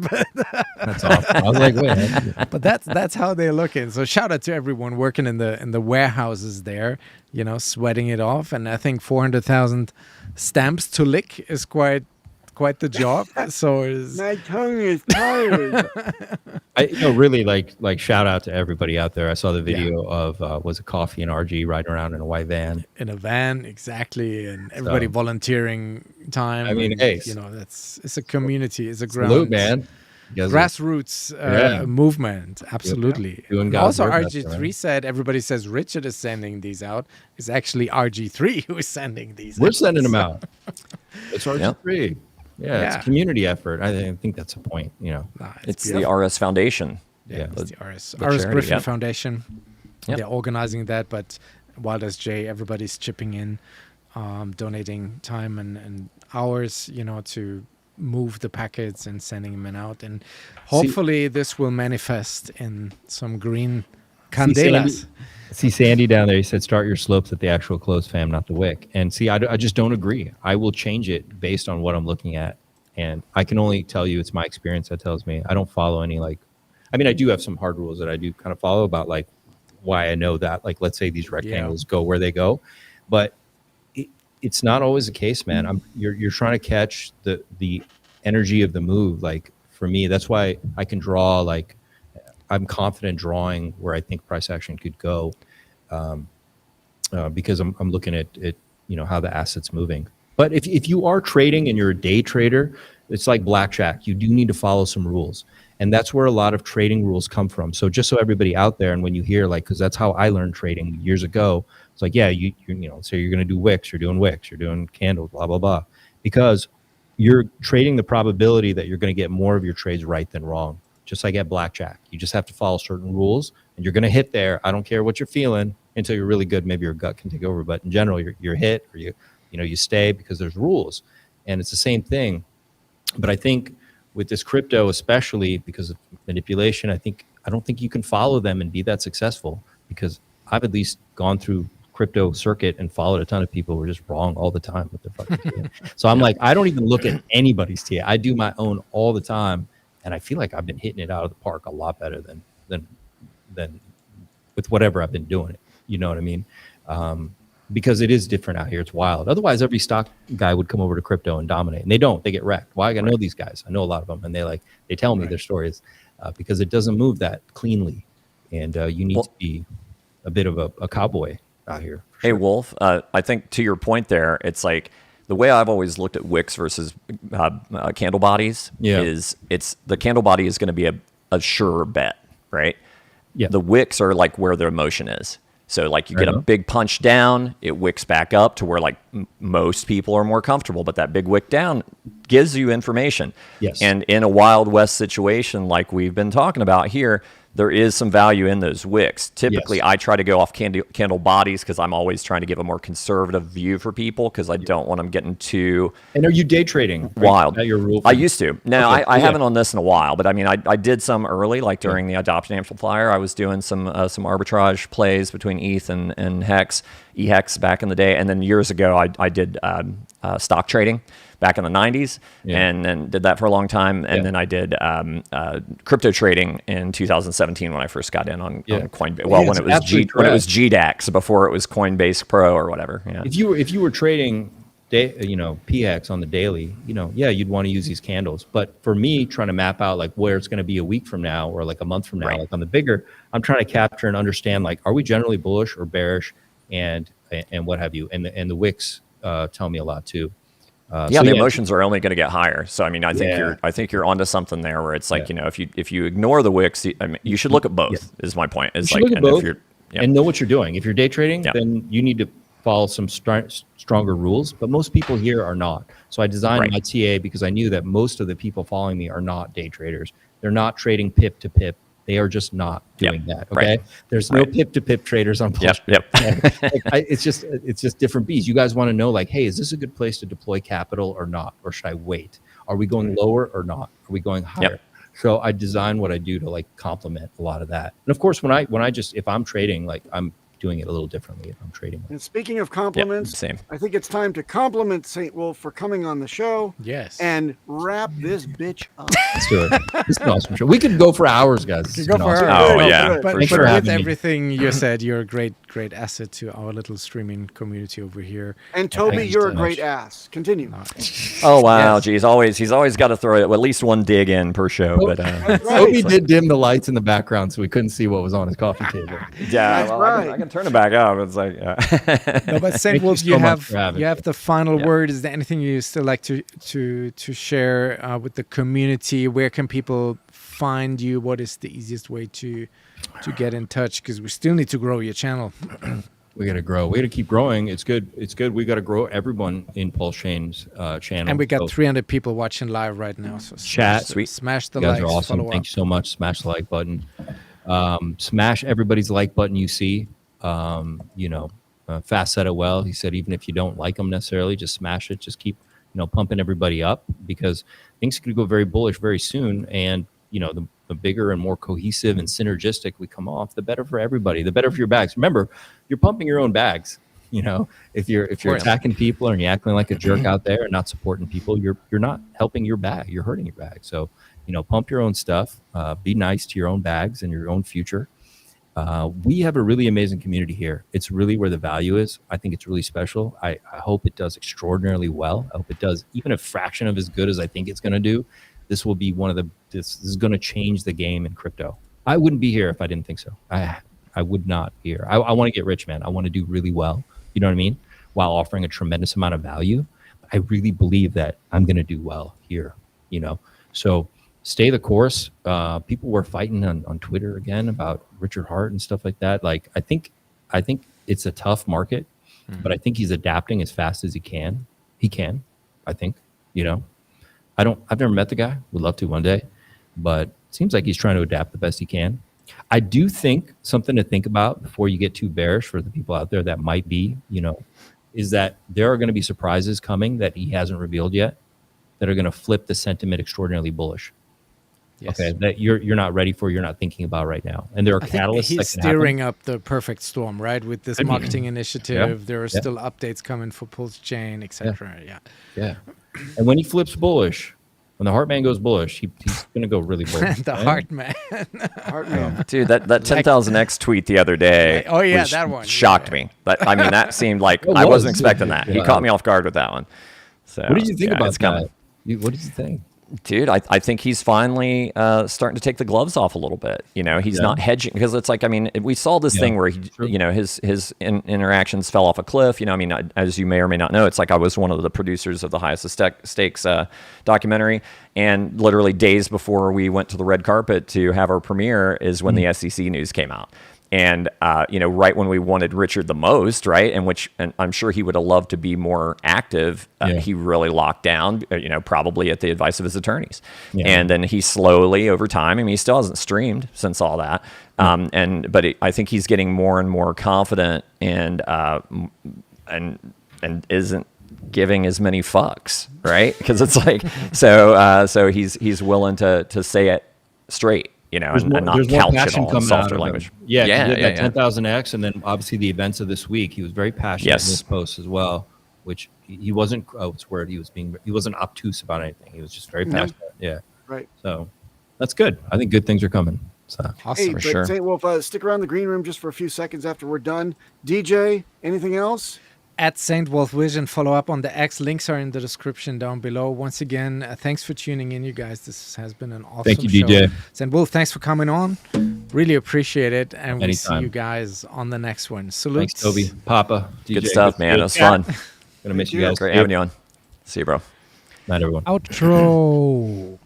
That's awesome. I was like, wait. But that's how they're looking. So shout out to everyone working in the warehouses there, sweating it off. And I think 400,000 stamps to lick is quite the job. So my tongue is tired. Really like shout out to everybody out there. I saw the video of was it Coffee and RG riding around in a white van. In a van, exactly, and everybody volunteering time. I mean, and, hey, it's a community. It's a salute, man. Grassroots movement, absolutely. Also, RG3 said everybody says Richard is sending these out. It's actually RG3 who is sending these. We're sending them out. It's RG3. Yeah, it's a community effort. I think that's a point. It's the RS Foundation. Yeah, it's the RS charity, Griffin Foundation. Yep. They're organizing that, but Wild as J, everybody's chipping in, donating time and hours, to move the packets and sending them out. And hopefully this will manifest in some green candelas. See Sandy down there. He said, start your slopes at the actual close, fam, not the wick. And see, I just don't agree. I will change it based on what I'm looking at. And I can only tell you it's my experience that tells me. I don't follow any I mean, I do have some hard rules that I do kind of follow about like why I know that. Like, let's say these rectangles go where they go, but it's not always the case, man. You're trying to catch the energy of the move. Like for me, that's why I can draw. Like I'm confident drawing where I think price action could go, because I'm looking at how the asset's moving. But if you are trading and you're a day trader, it's like blackjack. You do need to follow some rules. And that's where a lot of trading rules come from. So just so everybody out there, and when you hear like, because that's how I learned trading years ago, it's like, yeah, so you're going to do wicks, you're doing wicks, you're doing candles, blah, blah, blah. Because you're trading the probability that you're going to get more of your trades right than wrong. Just like at blackjack. You just have to follow certain rules and you're going to hit there. I don't care what you're feeling until you're really good. Maybe your gut can take over. But in general, you're hit, or you stay because there's rules. And it's the same thing. But I think with this crypto, especially because of manipulation, I don't think you can follow them and be that successful, because I've at least gone through crypto circuit and followed a ton of people who are just wrong all the time with their fucking TA. So I'm like, I don't even look at anybody's TA. I do my own all the time. And I feel like I've been hitting it out of the park a lot better than with whatever I've been doing it. You know what I mean? Because it is different out here. It's wild. Otherwise, every stock guy would come over to crypto and dominate, and they don't. They get wrecked. Why? I know these guys. I know a lot of them, and they tell me their stories because it doesn't move that cleanly, and you need to be a bit of a cowboy out here. Hey, Wolf, I think to your point there, it's like the way I've always looked at wicks versus candle bodies is the candle body is going to be a sure bet, right? Yeah. The wicks are like where the emotion is. So like you get a big punch down, it wicks back up to where like most people are more comfortable, but that big wick down gives you information. Yes. And in a Wild West situation like we've been talking about here, there is some value in those wicks. Typically, I try to go off candle bodies because I'm always trying to give a more conservative view for people because I don't want them getting too. And are you day trading? Wild. Your rule? I used to. No, okay. I haven't on this in a while, but I mean, I did some early, like during the adoption amplifier. I was doing some arbitrage plays between ETH and HEX, EHEX back in the day, and then years ago I did stock trading back in the 90s, and then did that for a long time. And then I did crypto trading in 2017 when I first got in on Coinbase. Well, when it was GDAX, before it was Coinbase Pro or whatever. Yeah. If you were trading PX on the daily, you'd want to use these candles. But for me, trying to map out like where it's going to be a week from now or like a month from now, like on the bigger, I'm trying to capture and understand like, are we generally bullish or bearish, and what have you. And the wicks tell me a lot too. The emotions are only going to get higher. So I mean, I think you're onto something there where it's like if you ignore the wicks, you should look at both. Is my point. Is like, look at both and know what you're doing. If you're day trading, then you need to follow some stronger rules. But most people here are not. So I designed my TA because I knew that most of the people following me are not day traders. They're not trading pip to pip. They are just not doing that. Okay. There's no pip to pip traders on Pulsechain. It's just different beats. You guys want to know like, hey, is this a good place to deploy capital or not? Or should I wait? Are we going lower or not? Are we going higher? So I design what I do to like complement a lot of that. And of course, if I'm trading, like I'm doing it a little differently if I'm trading. And speaking of compliments, I think it's time to compliment SAINTwolf for coming on the show. Yes. And wrap this bitch up. Let's do it. It's an awesome show. We could go for hours, guys. We could go for hours. Oh, yeah. But with everything you said, you're a great asset to our little streaming community over here. And Toby, you're a great ass. Continue. Oh, wow. Geez. He's always got to throw at least one dig in per show. But Toby did dim the lights in the background so we couldn't see what was on his coffee table. Yeah. I can turn it back up. It's like, no, but SAINTwolf, you have the final word. Is there anything you still like to share with the community? Where can people find you? What is the easiest way to get in touch? Because we still need to grow your channel. We got to grow. We got to keep growing. It's good. We got to grow everyone in Pulsechain's channel. And we got 300 people watching live right now. So smash the you guys likes. Are awesome. Thank you so much. Smash the like button. Smash everybody's like button you see. Fast said it well. He said, even if you don't like them necessarily, just smash it. Just keep, pumping everybody up, because things could go very bullish very soon. And, the bigger and more cohesive and synergistic we come off, the better for everybody, the better for your bags. Remember, you're pumping your own bags. You know, if you're course. attacking people and you're acting like a jerk out there and not supporting people, you're not helping your bag. You're hurting your bag. So, you know, pump your own stuff. Be nice to your own bags and your own future. We have a really amazing community here. It's really where the value is. I think it's really special. I hope it does extraordinarily well. I hope it does even a fraction of as good as I think it's going to do. This will be this is going to change the game in crypto. I wouldn't be here if I didn't think so. I would not be here. I want to get rich, man. I want to do really well. You know what I mean? While offering a tremendous amount of value. I really believe that I'm going to do well here, you know? So stay the course. People were fighting on Twitter again about Richard Hart and stuff like that. Like, I think it's a tough market, but I think he's adapting as fast as he can. I think, you know, I've never met the guy. Would love to one day, but it seems like he's trying to adapt the best he can. I do think something to think about before you get too bearish for the people out there that might be, you know, is that there are going to be surprises coming that he hasn't revealed yet that are going to flip the sentiment extraordinarily bullish. Yes. Okay, that you're not ready for, you're not thinking about right now. And there are I think catalysts he's that can steering happen. up the perfect storm, right? With this Could be. marketing initiative, Yeah. there are Yeah. still updates coming for Pulsechain, etc. Yeah. Yeah. And when he flips bullish, when the Heartman goes bullish, he's going to go really bullish. The right? Heart man. Heartman. Dude, that 10,000x tweet the other day. Oh, yeah, was- that one. shocked Yeah. me. I mean, that seemed like It I was. wasn't expecting that. He Yeah. caught me off guard with that one. So, What did you think yeah, about it's coming. that? What did you think? Dude, I think he's finally starting to take the gloves off a little bit. You know, he's not hedging because it's like, I mean, we saw this thing where you know, his interactions fell off a cliff. You know, I mean, as you may or may not know, it's like I was one of the producers of the Highest Stakes documentary, and literally days before we went to the red carpet to have our premiere is when the SEC news came out. And, you know, right when we wanted Richard the most, right, and I'm sure he would have loved to be more active, he really locked down, you know, probably at the advice of his attorneys. Yeah. And then he slowly, over time, I mean, he still hasn't streamed since all that. But I think he's getting more and more confident and isn't giving as many fucks, right? Because it's like, so he's willing to say it straight. You know, and not couch it all in softer language. Yeah, that 10,000x, and then obviously the events of this week. He was very passionate in this post as well, which he wasn't. He wasn't obtuse about anything. He was just very passionate. Yeah, Right. So that's good. I think good things are coming. So Awesome. Hey, but SAINTwolf, stick around the green room just for a few seconds after we're done. DJ, anything else? At SAINTwolf Vision, follow up on the X. Links are in the description down below. Once again, thanks for tuning in, you guys. This has been an awesome Thank you, show. DJ. SAINTwolf, thanks for coming on. Really appreciate it. And we'll see Anytime. you guys on the next one. Salute. Thanks, Toby, Papa, DJ. Good stuff, man. It was fun. Gonna miss you guys. Great having you on. See you, bro. Night, everyone. Outro.